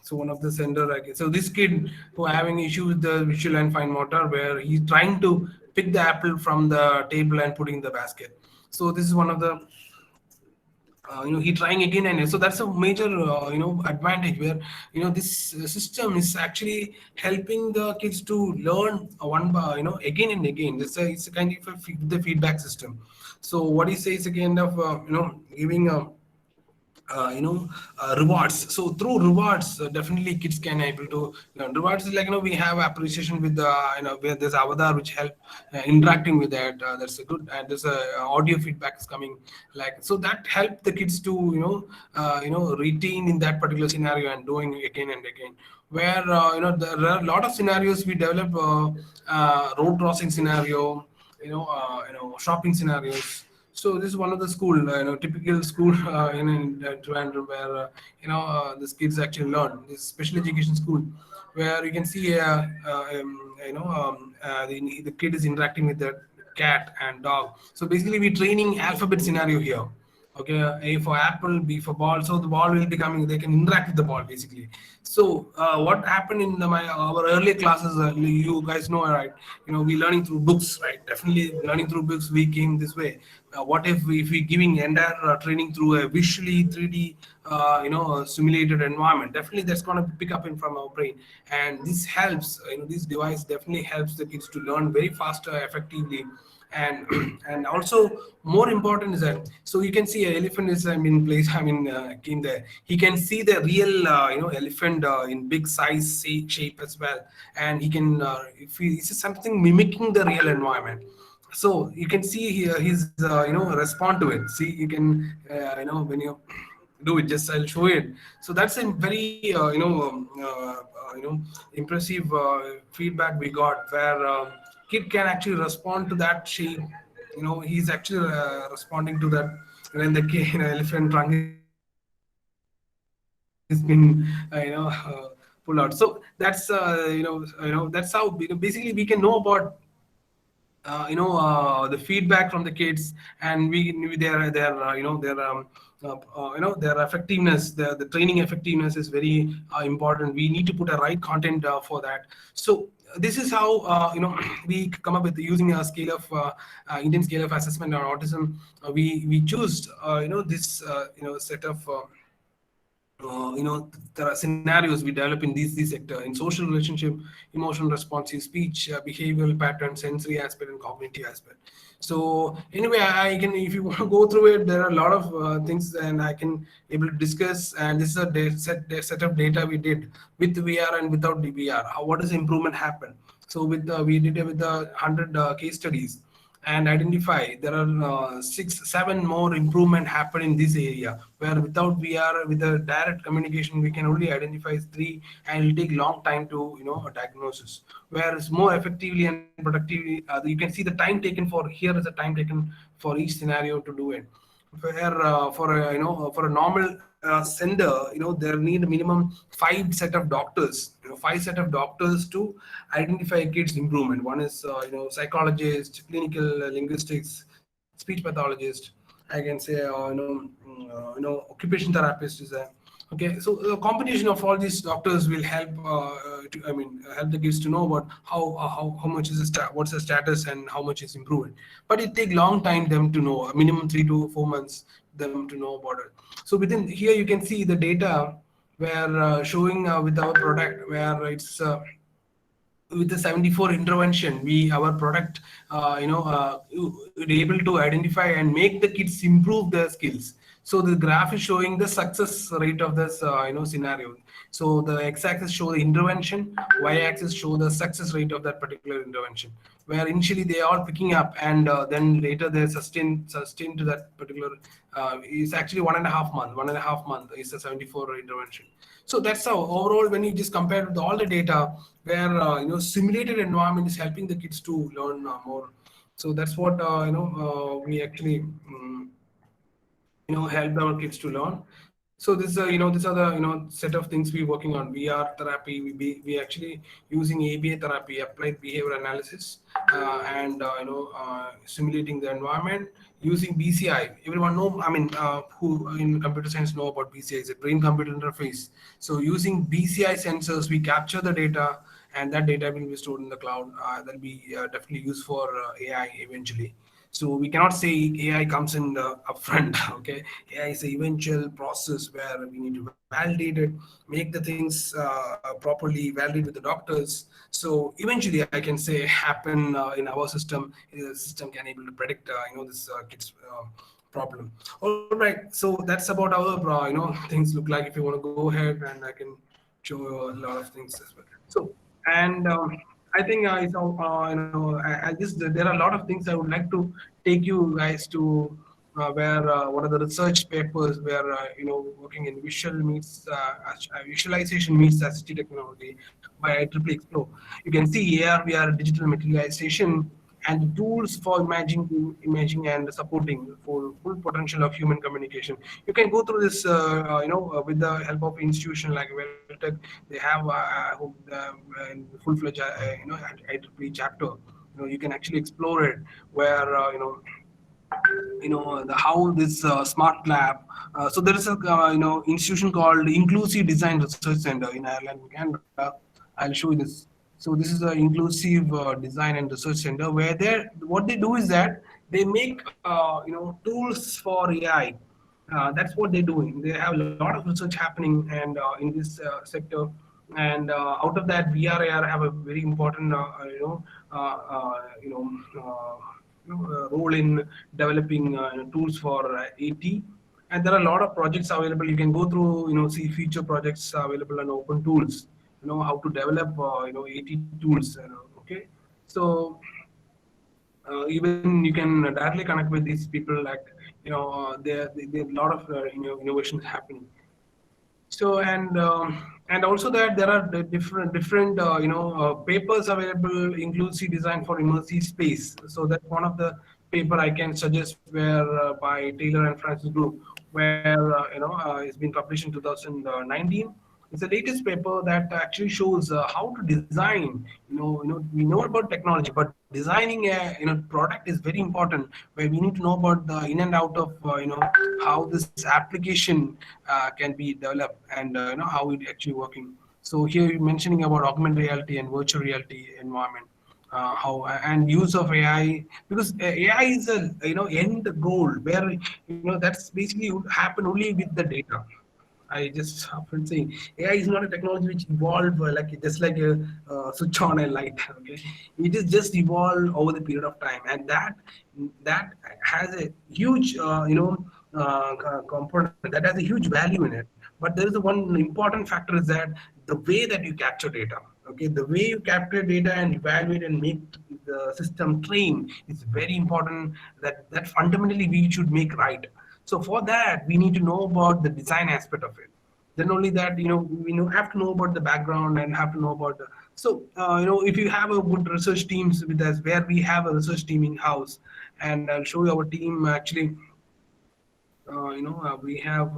so one of the center, like, so this kid who having issue with the visual and fine motor, where he's trying to pick the apple from the table and putting the basket. So this is one of the he trying again, and so that's a major advantage, where this system is actually helping the kids to learn one by again and again. It's a kind of the feedback system. So what he says again of giving rewards. So through rewards, definitely kids can able to learn. Rewards is like, we have appreciation with the where there's avatar which help interacting with that. That's a good, and there's a audio feedback is coming, like, so that help the kids to retain in that particular scenario and doing again and again. Where there are a lot of scenarios we develop, road crossing scenario, shopping scenarios. So this is one of the school, typical school in Trivandrum, where these kids actually learn. This special education school, where you can see the kid is interacting with the cat and dog. So basically, we're training alphabet scenario here. Okay, A for apple, B for ball. So the ball will be coming. They can interact with the ball basically. So what happened in our earlier classes? You guys know, right? We learning through books, right? Definitely learning through books. We came this way. What if we giving entire training through a visually 3D, simulated environment? Definitely that's going to pick up in from our brain, and this helps. This device definitely helps the kids to learn very faster, effectively. And and also more important is that, so you can see an elephant is place, in there he can see the real elephant in big size shape as well. And he can if he is something mimicking the real environment. So you can see here he's respond to it. See, you can when you do it, just I'll show it. So that's a very impressive feedback we got, where kid can actually respond to that shape. He's actually responding to that when the elephant trunk has been pulled out. So that's that's how basically we can know about the feedback from the kids. And they're their effectiveness, the training effectiveness is very important. We need to put a right content for that. So this is how we come up with using a scale of Indian scale of assessment on autism. We choose this set of there are scenarios we develop in these sector in social relationship, emotional responsive speech, behavioral pattern, sensory aspect, and cognitive aspect. So anyway, I can, if you want to go through it, there are a lot of things and I can able to discuss. And this is a set of data we did with VR and without the VR. What does improvement happen? So with we did it with the 100 case studies and identify there are 6 7 more improvement happen in this area, where without VR with a direct communication we can only identify 3, and it will take long time to a diagnosis, whereas more effectively and productively you can see the time taken for, here is the time taken for each scenario to do it, where for a normal sender, there need minimum 5 set of doctors, 5 set of doctors to identify a kid's improvement. One is psychologist, clinical linguistics, speech pathologist, I can say occupation therapist is there. Okay, so the combination of all these doctors will help help the kids to know about how much is the what's the status and how much is improving. But it take long time them to know, minimum 3 to 4 months them to know about it. So within here you can see the data where showing with our product where it's with the 74 intervention, we our product able to identify and make the kids improve their skills. So the graph is showing the success rate of this scenario. So the x-axis show the intervention, y-axis show the success rate of that particular intervention, where initially they are picking up and then later they sustain to that particular is actually 1.5 month is the 74 intervention. So that's how overall when you just compare with all the data where simulated environment is helping the kids to learn more. So that's what we actually help our kids to learn. So this these are the set of things we're working on. VR therapy, we actually using ABA therapy, applied behavior analysis, and simulating the environment using BCI. Everyone know, I mean, who in computer science know about BCI, is a brain computer interface. So using BCI sensors, we capture the data, and that data will be stored in the cloud. That'll be definitely used for AI eventually. So we cannot say AI comes in the upfront. Okay, AI is an eventual process where we need to validate it, make the things properly, validate with the doctors. So eventually, I can say happen in our system. The system can able to predict this kid's problem. All right, so that's about our things look like. If you want to go ahead, and I can show you a lot of things as well. So and I think I just there are a lot of things I would like to take you guys to where one of the research papers where working in visualization meets assistive technology by IEEE Explore. You can see AR, VR, digital materialization, and the tools for imaging and supporting for full potential of human communication. You can go through this, with the help of institution like Vel Tech. They have full-fledged, IEEE chapter. You can actually explore it where how this smart lab. So there is a institution called Inclusive Design Research Center in Ireland, Canada. I'll show you this. So this is the Inclusive Design and Research Center where they what they do is that they make tools for AI. That's what they're doing. They have a lot of research happening and in this sector, and out of that, VR AR have a very important role in developing tools for AT. And there are a lot of projects available. You can go through, see feature projects available on open tools. How to develop, AT tools. Okay, so even you can directly connect with these people. Like, there are a lot of innovations happening. So and also that there are the different papers available, inclusive design for immersive space. So that's one of the paper I can suggest where by Taylor and Francis Group, where it's been published in 2019. It's the latest paper that actually shows how to design. We know about technology, but designing a product is very important. Where we need to know about the in and out of how this application can be developed, and how it actually working. So here you're mentioning about augmented reality and virtual reality environment, how and use of AI, because AI is a end goal where that's basically would happen only with the data. I just often saying AI is not a technology which evolved like just like a switch on a light. Okay, it is just evolved over the period of time, and that has a huge component that has a huge value in it. But there is one important factor is that the way that you capture data. Okay, the way you capture data and evaluate and make the system train is very important. That fundamentally we should make right. So for that, we need to know about the design aspect of it. Then only that have to know about the background and have to know about the. So if you have a good research teams with us, where we have a research team in house, and I'll show you our team actually. We have.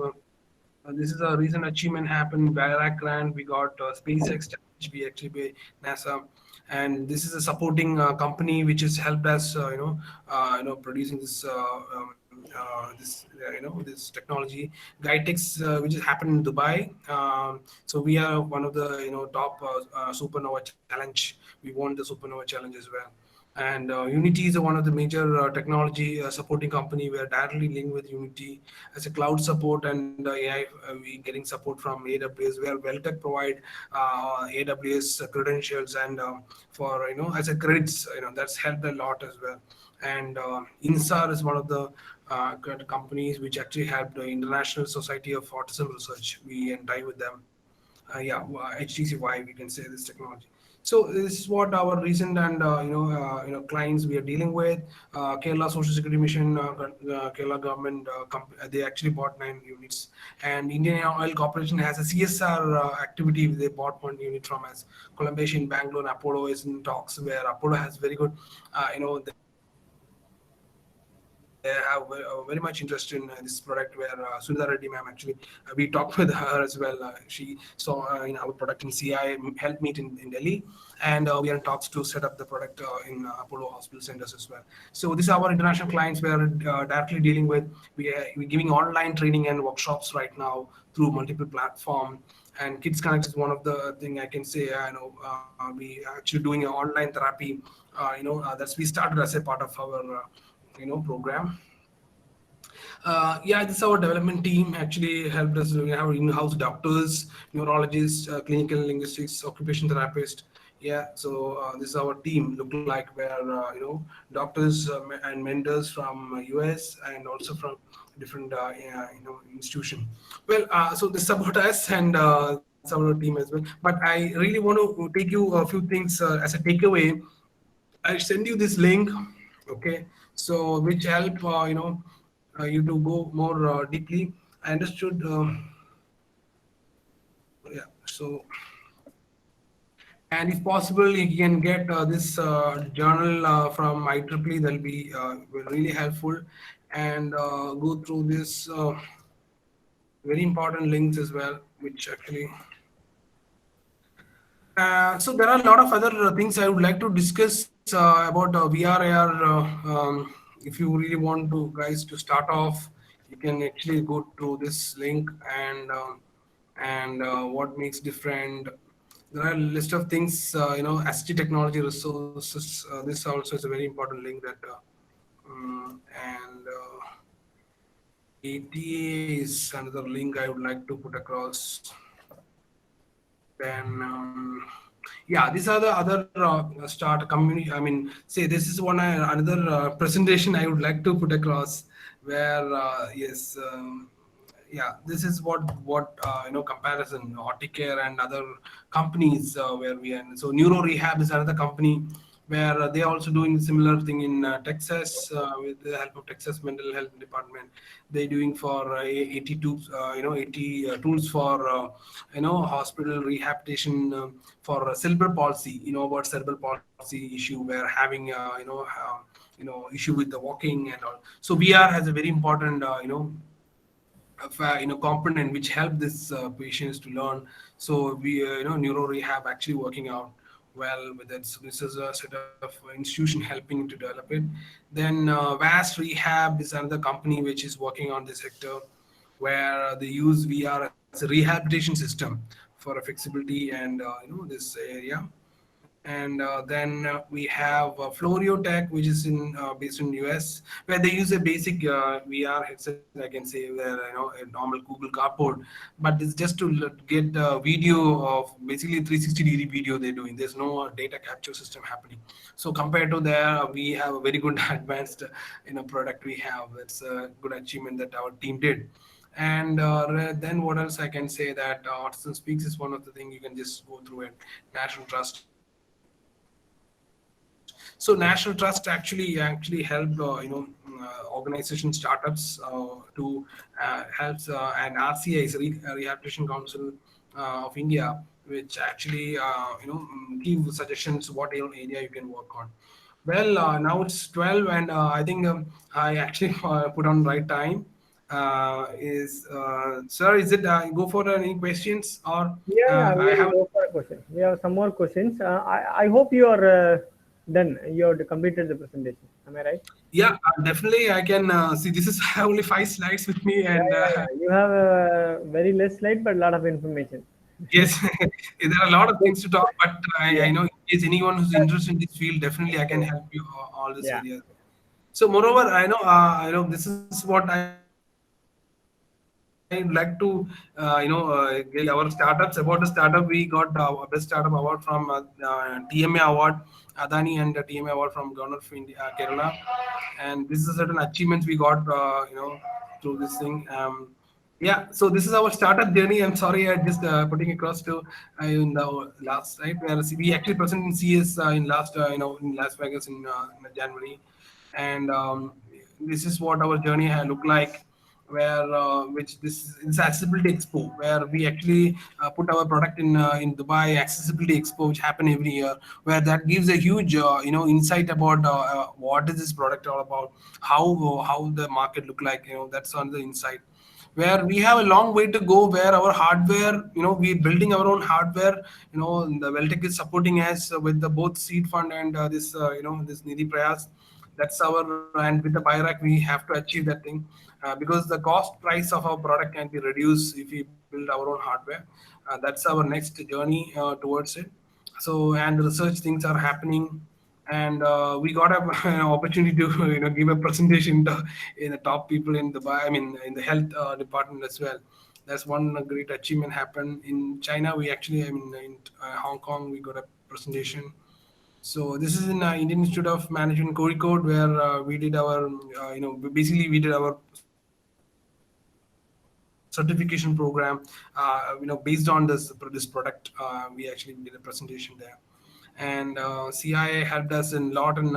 This is a recent achievement happened. Barak grant we got SpaceX challenge. We actually by NASA, and this is a supporting company which has helped us. Producing this. This technology Guitex, which has happened in Dubai. So we are one of the top supernova challenge. We won the supernova challenge as well. And Unity is one of the major technology supporting company. We are directly linked with Unity as a cloud support, and AI. We getting support from AWS, where Vel Tech provide AWS credentials, and for as a credits, that's helped a lot as well. And INSAR is one of the companies which actually helped the International Society of Autism Research. We tie with them. HTCY, we can say this technology. So this is what our recent and clients we are dealing with. Kerala Social Security Mission, Kerala government, they actually bought 9 units, and Indian Oil Corporation has a CSR activity. They bought 1 unit from us. Columbus in Bangalore, Apollo is in talks where Apollo has very good, they have very much interest in this product. Where Sunita Reddy ma'am actually, we talked with her as well. She saw in our product in CI health meet in Delhi, and we are in talks to set up the product in Apollo hospital centers as well. So these are our international clients we are directly dealing with. We're giving online training and workshops right now through multiple platform. And Kids Connect is one of the thing I can say. We actually doing an online therapy. That's we started as a part of our program. Yeah, this is our development team actually helped us. We have in-house doctors, neurologists, clinical linguistics, occupation therapist. Yeah, so this is our team look like, where doctors and mentors from US and also from different institution. Well, so this is about us, and it's our team as well. But I really want to take you a few things as a takeaway. I send you this link, okay? So which help you to go more deeply. I understood. Yeah. So, and if possible, you can get this journal from IEEE. That'll be really helpful, and go through this very important links as well, which actually. So there are a lot of other things I would like to discuss about VR AR. If you really want to guys to start off, you can actually go to this link, and what makes different. There are a list of things, ST technology resources. This also is a very important link that, and ATA is another link I would like to put across. Then yeah, these are the other start community. I mean, say this is one another presentation I would like to put across, where yes, yeah, this is what comparison Horticare and other companies where we are. So Neuro Rehab is another company where they are also doing similar thing in Texas with the help of Texas Mental Health Department. They're doing for 80 tools, 80 tools for hospital rehabilitation for cerebral palsy. You know about cerebral palsy issue where having issue with the walking and all. So VR has a very important component which help this patients to learn. So we neuro rehab actually working out well with it. So this is a set of institution helping to develop it. Then vast rehab is another company which is working on this sector, where they use VR as a rehabilitation system for a flexibility and this area. And then we have Florio Tech, which is in based in US, where they use a basic VR headset. I can say where a normal Google Cardboard, but it's just to get video of basically 360-degree video they're doing. There's no data capture system happening. So compared to there, we have a very good advanced product we have. That's a good achievement that our team did. And then what else I can say that Artisan Speaks is one of the things you can just go through it. National Trust. So National Trust actually helped organization startups to helps and RCI is Rehabilitation Council of India, which actually give suggestions what area you can work on. Well, now it's 12, and I think I actually put on right time. Is Sir, is it go for any questions or Yeah, yeah, I we'll have? go for a question. We have some more questions. I hope you are done. You have completed the presentation. Am I right? Yeah, definitely. I can see this is only 5 slides with me, Yeah, and yeah, yeah. You have a very less slide, but a lot of information. yes, there are a lot of things to talk. But Yeah. I know in case anyone who's interested in this field, definitely I can help you all this Yeah. area. So moreover, I know this is what I would like to get our startups. About the startup, we got best startup award from TMA award, Adani, and TMA award from Governor of India, Kerala. And this is a certain achievements we got through this thing. Yeah, so this is our startup journey. I'm sorry, I just putting across to in the last right where we actually present in CS in last in Las Vegas in January, and this is what our journey look like. Where which this accessibility expo, where we actually put our product in Dubai accessibility expo, which happen every year, where that gives a huge insight about what is this product all about, how the market look like. That's on the insight, where we have a long way to go, where our hardware, we're building our own hardware. The Veltech is supporting us with the both seed fund and this this Nidhi Prayas. That's our, and with the Biorack we have to achieve that thing, because the cost price of our product can be reduced if we build our own hardware. That's our next journey towards it. So, and research things are happening, and we got a, an opportunity to give a presentation to, in the top people in Dubai. I mean, in the health department as well. That's one great achievement happened in China. We actually, I mean, in Hong Kong, we got a presentation. So this is in Indian Institute of Management Code, where we did our, basically we did our certification program, based on this product. We actually did a presentation there, and CIA helped us in lot in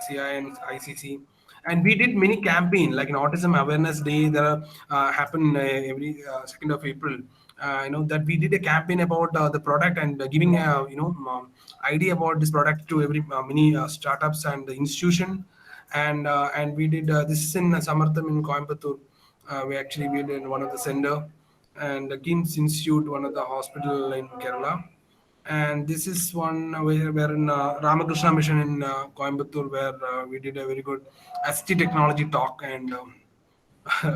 CI and ICC, and we did many campaign like an Autism Awareness Day that happen every 2nd of April. That we did a campaign about the product and giving idea about this product to every many startups and the institution, and we did this is in Samartham in Coimbatore. We actually did in one of the center, and the Kims Institute, one of the hospital in Kerala. And this is one where in Ramakrishna Mission in Coimbatore, where we did a very good ST technology talk, and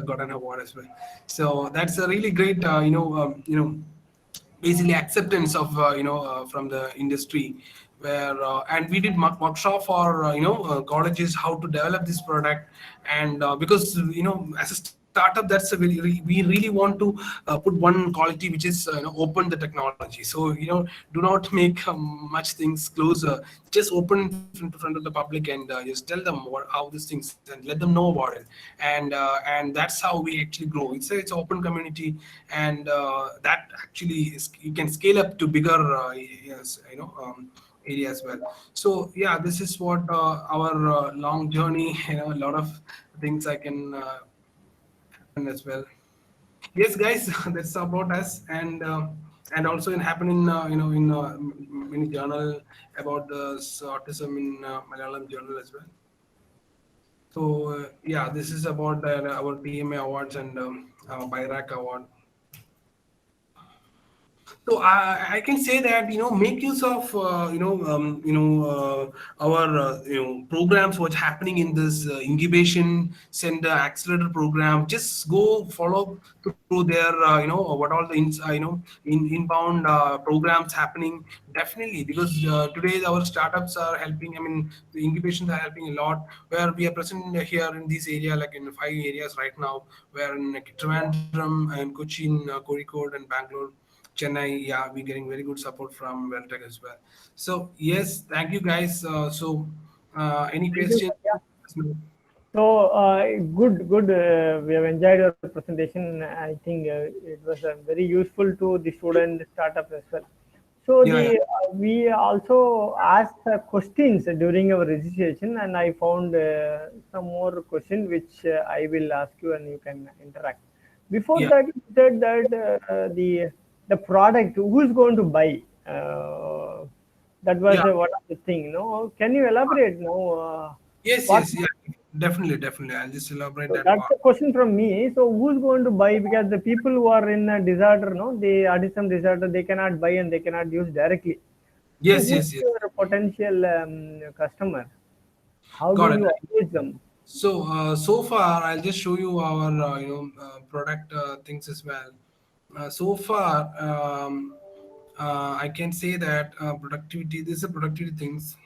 got an award as well. So that's a really great, basically acceptance of from the industry, where and we did workshop for colleges how to develop this product. And because as a startup, that's a we really want to put one quality which is open the technology. So do not make much things closer, just open in front of the public, and just tell them how these things, and let them know about it. And that's how we actually grow. It's open community, and that actually you can scale up to bigger yes, area as well. So yeah, this is what our long journey, a lot of things I can happen as well. Yes, guys, that's about us. And also it happened in in many journal about the autism in Malayalam journal as well. So yeah, this is about our TMA awards and BIRAC award. So I can say that make use of our programs what's happening in this incubation center accelerator program. Just go follow through their what all the inbound programs happening. Definitely, because today our startups are helping. I mean, the incubations are helping a lot. Where we are present here in this area, like in 5 areas right now, where in Trivandrum and Cochin, Kozhikode and Bangalore. Chennai, yeah, we're getting very good support from Vel Tech as well. So yes, thank you guys. Any Thank you, questions? Satya. So good. We have enjoyed your presentation. I think it was very useful to the student startup as well. So Yeah, yeah, the we also asked questions during our registration, and I found some more questions which I will ask you, and you can interact. Before yeah, that, you said that the product who is going to buy. That was yeah. one of the thing. No, can you elaborate now? Yes, What yes, yeah. Definitely, definitely. I'll just elaborate so that that's part. a question from me. So who's going to buy? Because the people who are in a disaster, no, the autism disaster, they cannot buy and they cannot use directly. So Yes, who's yes, yes. your potential customer? How do Got it. you approach them? So so far, I'll just show you our product things as well. So far, I can say that productivity. This is a productivity things.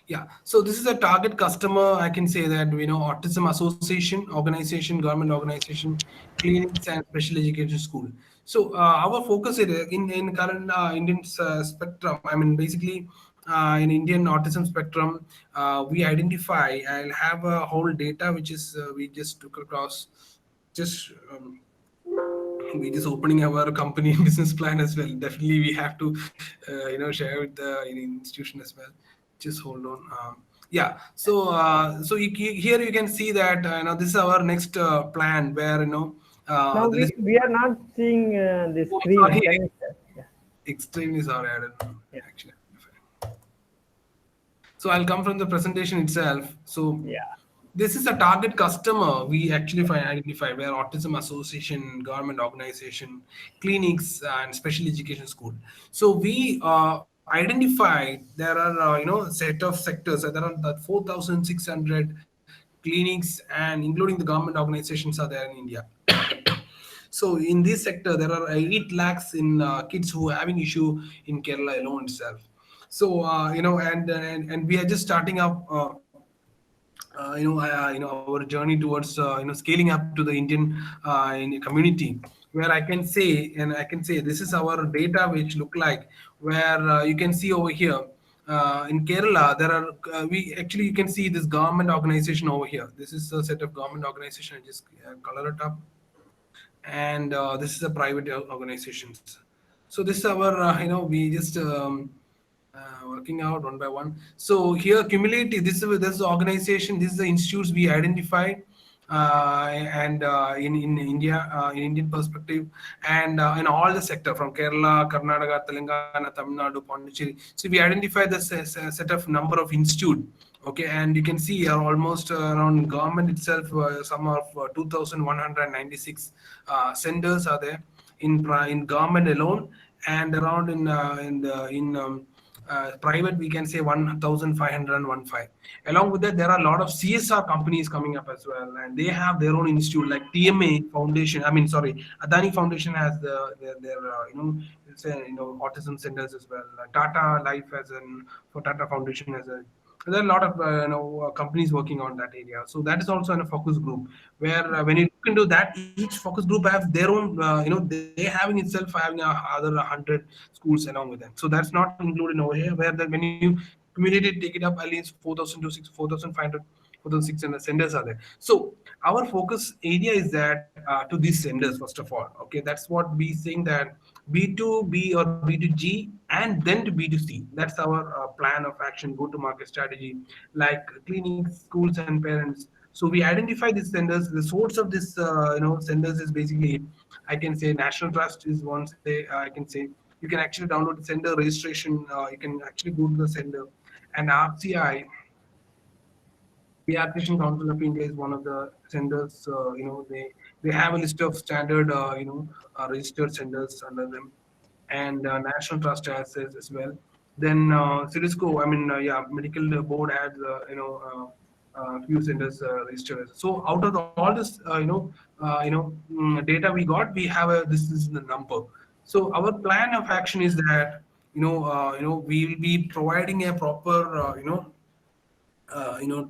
Yeah, so this is a target customer. I can say that autism association, organization, government organization, clinics, and special education school. So our focus is in current Indian spectrum. I mean, basically, in Indian autism spectrum, we identify and have a whole data which is we just took across. Just we just opening our company business plan as well. Definitely, we have to share with the institution as well. Just hold on. Yeah, so here you can see that this is our next plan where Now the list. we are not seeing the Oh, screen. sorry, Can you? Yeah, extremely sorry. I don't know yeah, actually. So I'll come from the presentation itself. So yeah. this is a target customer we actually identify where autism association, government organization, clinics, and special education school. So we identified there are set of sectors. There are 4,600 clinics and including the government organizations are there in India. So in this sector, there are 8 lakhs in kids who are having issue in Kerala alone itself. So and we are just starting up. Our journey towards scaling up to the Indian in community, where I can say this is our data which look like where you can see over here in Kerala there are we actually you can see this government organization over here. This is a set of government organization. I just color it up, and this is a private organizations. So this is our we just working out one by one. So here cumulative, this is the organization, this is the institutes we identified, and in India, in Indian perspective, and in all the sector from Kerala, Karnataka, Telangana, Tamil Nadu, Pondicherry. So we identify the set of number of institute. Okay, and you can see almost around government itself, some of 2,196 centers are there in government alone, and around in private we can say 1,515. Along with that, there are a lot of CSR companies coming up as well, and they have their own institute like TMA Foundation. I mean, sorry, Adani Foundation has their it's a, autism centers as well. Tata Life as an for Tata Foundation as a there are a lot of companies working on that area. So that is also in a focus group where when you look into that, each focus group have their own. They having itself having other 100 schools along with them. So that's not included over here. Where when you cumulatively take it up, at least 4,000 to 4,500, 4,600 senders are there. So our focus area is that to these senders first of all. Okay, that's what we saying that B2B or B2G and then to B2C. That's our plan of action, go to market strategy, like clinics, schools, and parents. So we identify these senders. The source of this, senders is basically, I can say, National Trust is one. Say I can say you can actually download the sender registration. You can actually go to the sender and RCI. Pediatrician Council of India is one of the centers. They have a list of standard registered centers under them, and National Trust has as well. Then Cirisco, I mean, yeah, medical board has few centers registered. So out of all this data we got, we have a this is the number. So our plan of action is that we will be providing a proper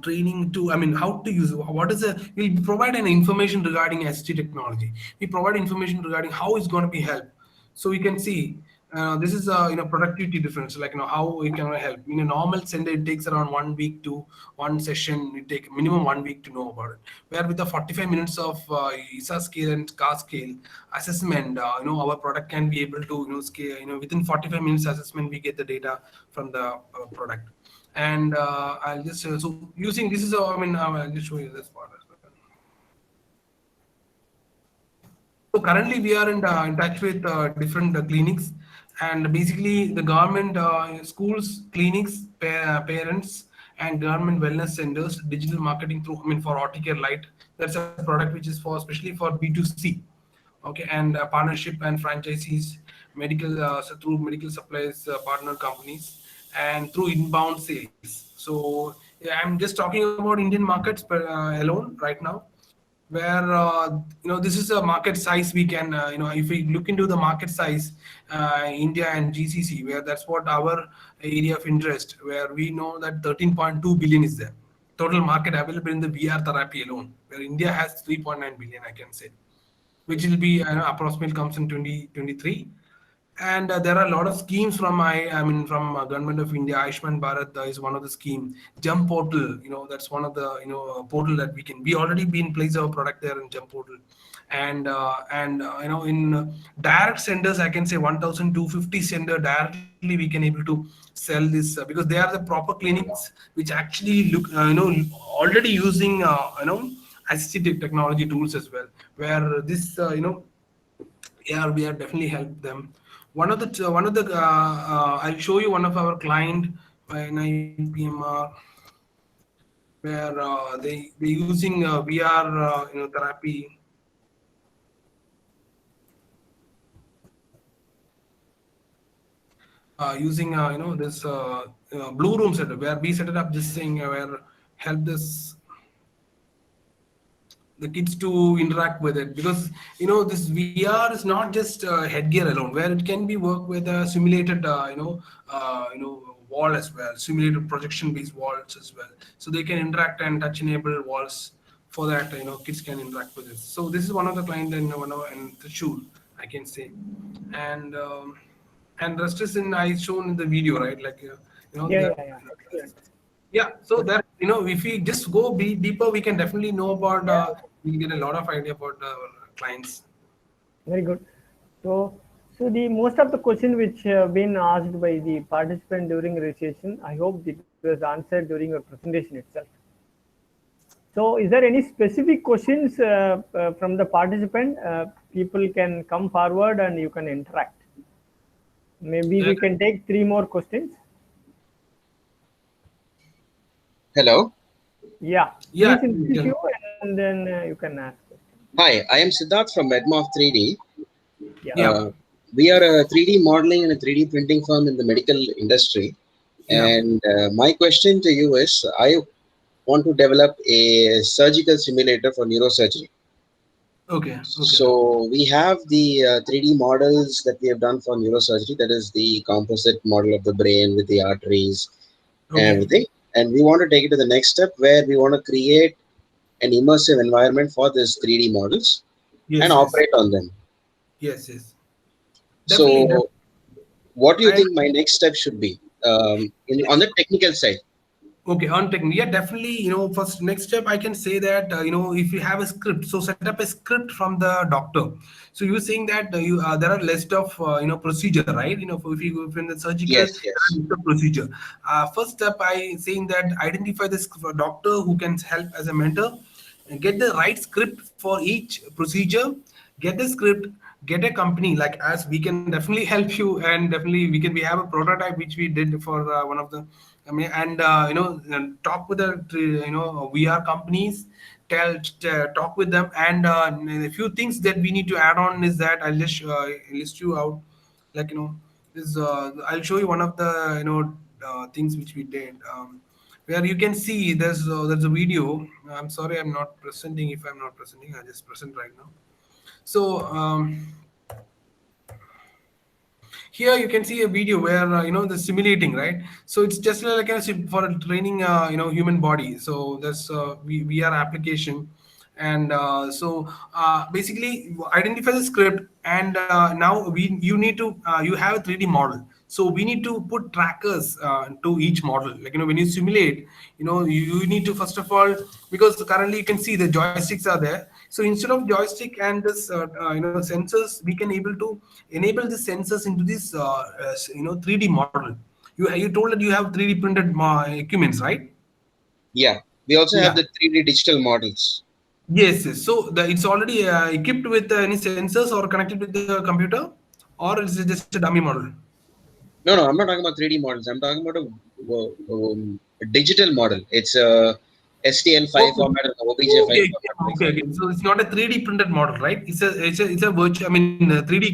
training to, I mean, how to use, what is a, we'll provide an information regarding ST technology. We provide information regarding how it's going to be help. So we can see this is a productivity difference, like how we can help. In a normal center, it takes around 1 week to one session. It take minimum 1 week to know about it. Where with the 45 minutes of ISA scale and CAR scale assessment, our product can be able to scale. Within 45 minutes assessment, we get the data from the product. And I'll just so using this is I mean I'll just show you this part as well. So currently we are in touch with different clinics, and basically the government schools, clinics, parents, and government wellness centers, digital marketing through, I mean, for Care Lite. That's a product which is for especially for B2C. Okay, and partnership and franchisees, medical through medical supplies partner companies, and through inbound sales. So yeah, I'm just talking about Indian markets alone right now, where this is a market size. We can if we look into the market size, India and GCC, where that's what our area of interest, where we know that 13.2 billion is there, total market available in the VR therapy alone, where India has 3.9 billion, I can say, which will be approximately comes in 2023. And there are a lot of schemes from I mean from government of India. Ayushman Bharat is one of the scheme. Jump portal, that's one of the portal that we already been placed our product there in Jump portal. And in direct centers, I can say 1,250 center directly we can able to sell this because they are the proper clinics which actually look already using assistive technology tools as well, where this yeah, we have definitely helped them. I'll show you one of our client in IPMR, where they using VR therapy, using this blue room setup, where we set it up this thing where help this the kids to interact with it, because this VR is not just headgear alone, where it can be work with a simulated wall as well, simulated projection based walls as well, so they can interact and touch enable walls. For that, kids can interact with it. So this is one of the client, and one of and the shoe, I can say. And and rest is in I shown in the video, right? Like Yeah, that. yeah, yeah. Excellent. Yeah, so that if we just go deeper, we can definitely know about. We get a lot of idea about our clients. Very good. So, so the most of the question which have been asked by the participant during registration, I hope it was answered during your presentation itself. So, is there any specific questions from the participant? People can come forward and you can interact. Maybe Yeah, we can take 3 more questions. Hello. Yeah, yeah, please you introduce can. you and then you can ask. Hi, I am Siddharth from Medmorph 3D. Yeah. Yeah, We are a 3D modeling and a 3D printing firm in the medical industry. yeah. And my question to you is, I want to develop a surgical simulator for neurosurgery. Okay, okay, So we have the 3D models that we have done for neurosurgery. That is the composite model of the brain with the arteries and okay. everything. And we want to take it to the next step where we want to create an immersive environment for these 3D models and Yes, yes, operate on them. yes, yes. Definitely, So, what do you I think my next step should be on the technical side? Okay, on technique, yeah, definitely. First next step, I can say that if you have a script, so set up a script from the doctor. So you're saying that there are list of procedure, right? If you go from the surgical, Yes, there are yes. list of procedure. First step, I saying that identify the doctor who can help as a mentor, and get the right script for each procedure. Get the script, get a company like us. We can definitely help you, and definitely we have a prototype which we did for one of the I mean, and and talk with the VR companies, talk with them, and a few things that we need to add on is that I'll just list you out, like this. I'll show you one of the things which we did. Where you can see there's a video. I'm sorry, I'm not presenting. If I'm not presenting, I just present right now. So here you can see a video where the simulating, right? So it's just like for a training human body. So there's VR application, and basically identify the script, and now we you need to you have a 3D model. So we need to put trackers to each model. Like when you simulate, you need to first of all, because currently you can see the joysticks are there. So instead of joystick and this sensors, we can able to enable the sensors into this 3D model. You told that you have 3D printed equipments, right? Yeah, we also have Yeah. the 3D digital models. Yes, yes. So it's already equipped with any sensors or connected with the computer, or is it just a dummy model? No, no, I'm not talking about 3D models. I'm talking about a digital model. It's a STL5 Okay. format and OBJ5 Okay, format, for okay, example. okay. So it's not a 3D printed model, right? It's a virtual, I mean, 3D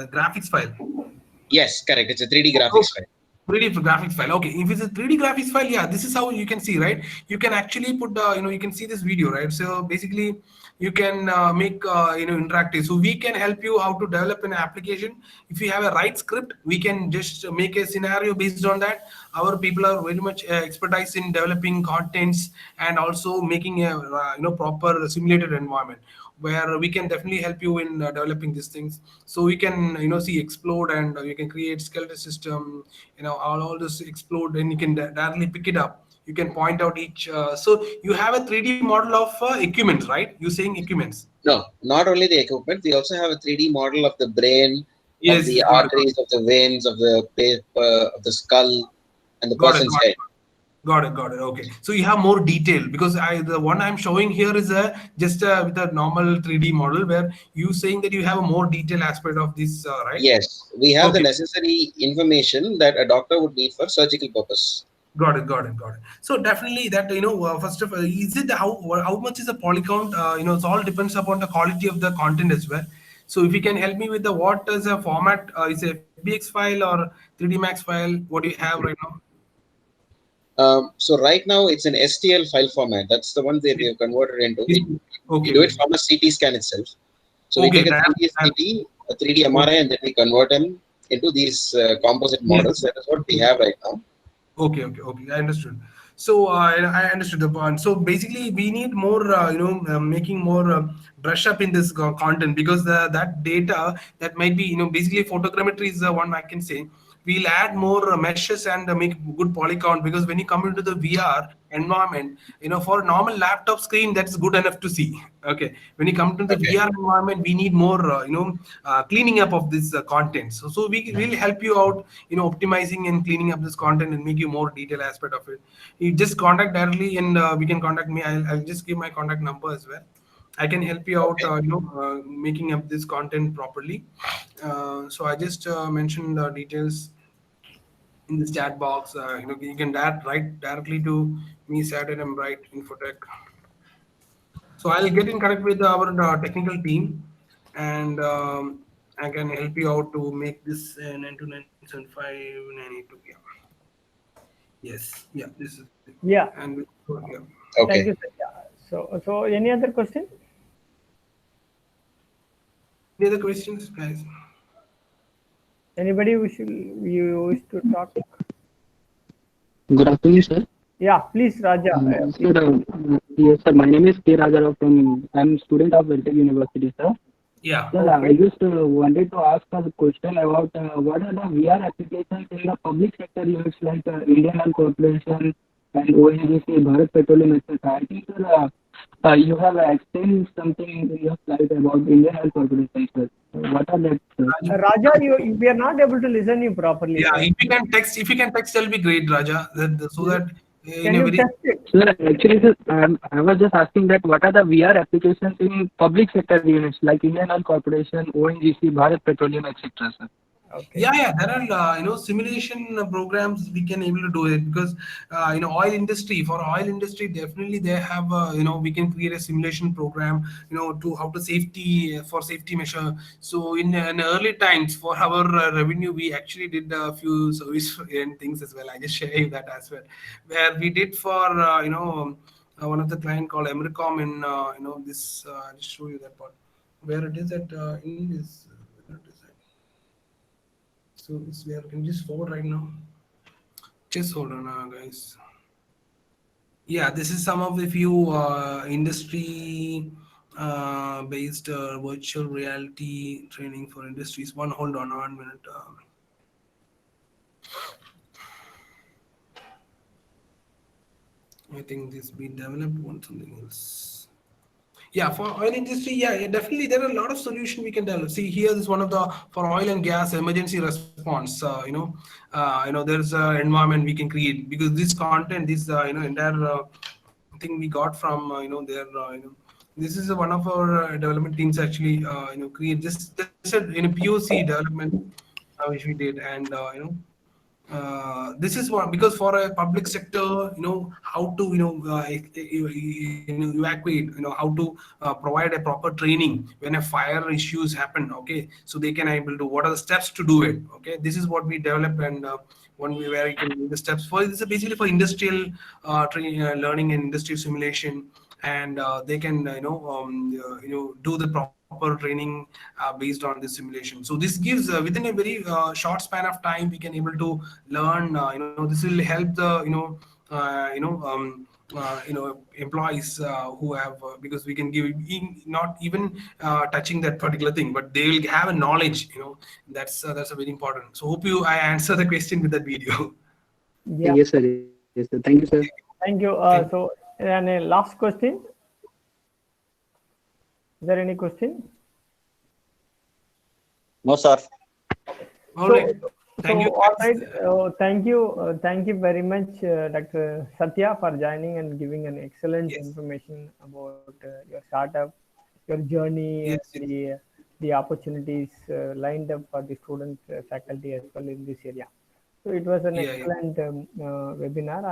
graphics file. Yes, correct. It's a 3D Okay. graphics file. 3D graphics file. Okay, if it's a 3D graphics file, yeah, this is how you can see, right? You can actually put, you can see this video, right? So basically, you can make, interactive. So we can help you how to develop an application. If you have a right script, we can just make a scenario based on that. Our people are very much expertise in developing contents and also making a, proper simulated environment where we can definitely help you in developing these things. So we can see explode, and you can create skeleton system, all this explode, and you can directly pick it up. You can point out each so you have a 3D model of equipment, right? You saying equipments? No, not only the equipment, we also have a 3D model of the brain, of Yes, the got it, arteries, of the veins, of the skull, and the got it, person's got head. it. Got it. Okay. So you have more detail, because the one I'm showing here is a just with a normal 3D model, where you saying that you have a more detailed aspect of this, right? Yes, we have the Okay. necessary information that a doctor would need for surgical purpose. Got it. So definitely that first of all, is it how much is the poly count? It all depends upon the quality of the content as well. So if you can help me with the what is a format, is it FBX file or 3D Max file? What do you have right now? So right now it's an STL file format. That's the one that we have converted into. We Okay, do it okay, from a CT scan itself. So we okay. take a 3D CT, a 3D MRI, Okay. and then we convert them into these composite Yes. models. That is what we have right now. Okay. I understood. So I understood the point. So basically, we need more, making more brush up in this content, because that data that might be, basically photogrammetry is the one I can say. We'll add more meshes and make good poly count, because when you come into the VR environment, for a normal laptop screen, that's good enough to see. Okay, when you come to the Okay. VR environment, we need more, cleaning up of this content. So we will help you out, optimizing and cleaning up this content and make you more detailed aspect of it. You just contact directly, and we can contact me. I'll just give my contact number as well. I can help you out, Okay. making up this content properly. So I just mentioned the details in this chat box. You can write directly to me, Saturn, I'm right, Infotech. So I'll get in contact with our technical team, and I can help you out to make this 92975 Yeah. Yes. Yeah. This is it. Yeah, And yeah. thank Okay. you, sir. Yeah. So any other question? Any other questions, guys? Anybody you wish to talk? Good afternoon, sir. Yeah, please, Raja. Please. Sir, yes, sir. My name is K. Rajarao from. I'm student of Vel Tech University, sir. Yeah. Sir, I Okay. just wanted to ask a question about what are the VR applications in the public sector units like Indian Oil Corporation and ONGC, Bharat Petroleum, etc. I think, sir, you have explained something in your slide about Indian Oil Corporation, sir. What are that, sir? Raja? Raja, we are not able to listen you properly, Yeah. sir. If you can text, that'll be great, Raja. So that in Can a you very test it? Sir, actually, sir, I was just asking that what are the VR applications in public sector units like Indian Oil Corporation, ONGC, Bharat Petroleum, etc., sir? Okay. Yeah, there are simulation programs we can able to do it because oil industry, for oil industry definitely they have we can create a simulation program to how to safety for safety measure. So in early times for our revenue we actually did a few service and things as well. I just share you that as well, where we did for one of the client called Emericom in this I'll just show you that part where it is at in this where it is at. So it's where can you just forward right now. Just hold on, guys. Yeah, this is some of the few industry based virtual reality training for industries. One, hold on 1 minute. I think this been developed on something else. Yeah, for oil industry, definitely there are a lot of solution we can develop. See, here is one of the for oil and gas emergency response. There's an environment we can create because this content, this entire thing we got from this is one of our development teams actually create just a POC development which we did and this is what because for a public sector how to evacuate how to provide a proper training when a fire issues happen, okay, so they can able to what are the steps to do it, okay, this is what we develop and one way where you can do the steps for this is basically for industrial training learning and industrial simulation and they can do the proper training based on this simulation. So this gives within a very short span of time we can able to learn this will help the employees who have because we can give not even touching that particular thing but they will have a knowledge that's a very important. So hope you I answer the question with that video. Yeah. Yes, sir. Yes, sir. Thank you, sir. Thank you. Thank So, and a last question. Is there any question? No, sir. all So, right, thank you all guys. right. Thank you very much, Dr. Satya, for joining and giving an excellent Yes, information about your startup, your journey, and yes, yes. the opportunities lined up for the student faculty as well in this area. So it was an Yeah, yeah. excellent webinar.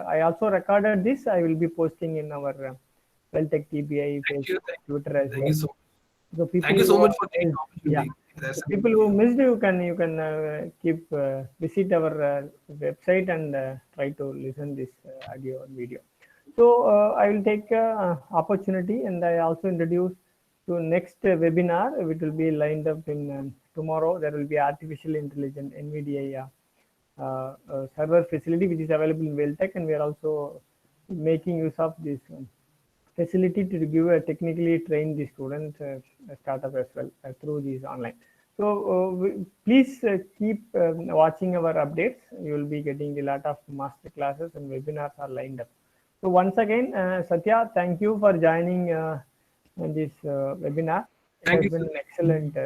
I also recorded this. I will be posting in our Vel Tech TBI Thank you, Facebook, Twitter as thank well. you so So people thank you so who much are for taking missed, the yeah. opportunity. So That's people who missed, you can keep visit our website and try to listen this audio or video. So I will take opportunity and I also introduce to next webinar which will be lined up in tomorrow. There will be artificial intelligence NVIDIA server facility which is available in Vel Tech, and we are also making use of this facility to give a technically train the student startup as well through these online. So please keep watching our updates. You will be getting a lot of master classes and webinars are lined up. So once again, Satya, thank you for joining in this webinar. It thank has you, been sir. an excellent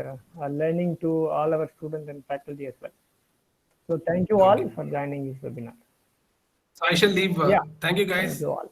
learning to all our students and faculty as well. So thank you all Okay, for joining this webinar. so I shall leave. Yeah, Thank you thank guys. you all.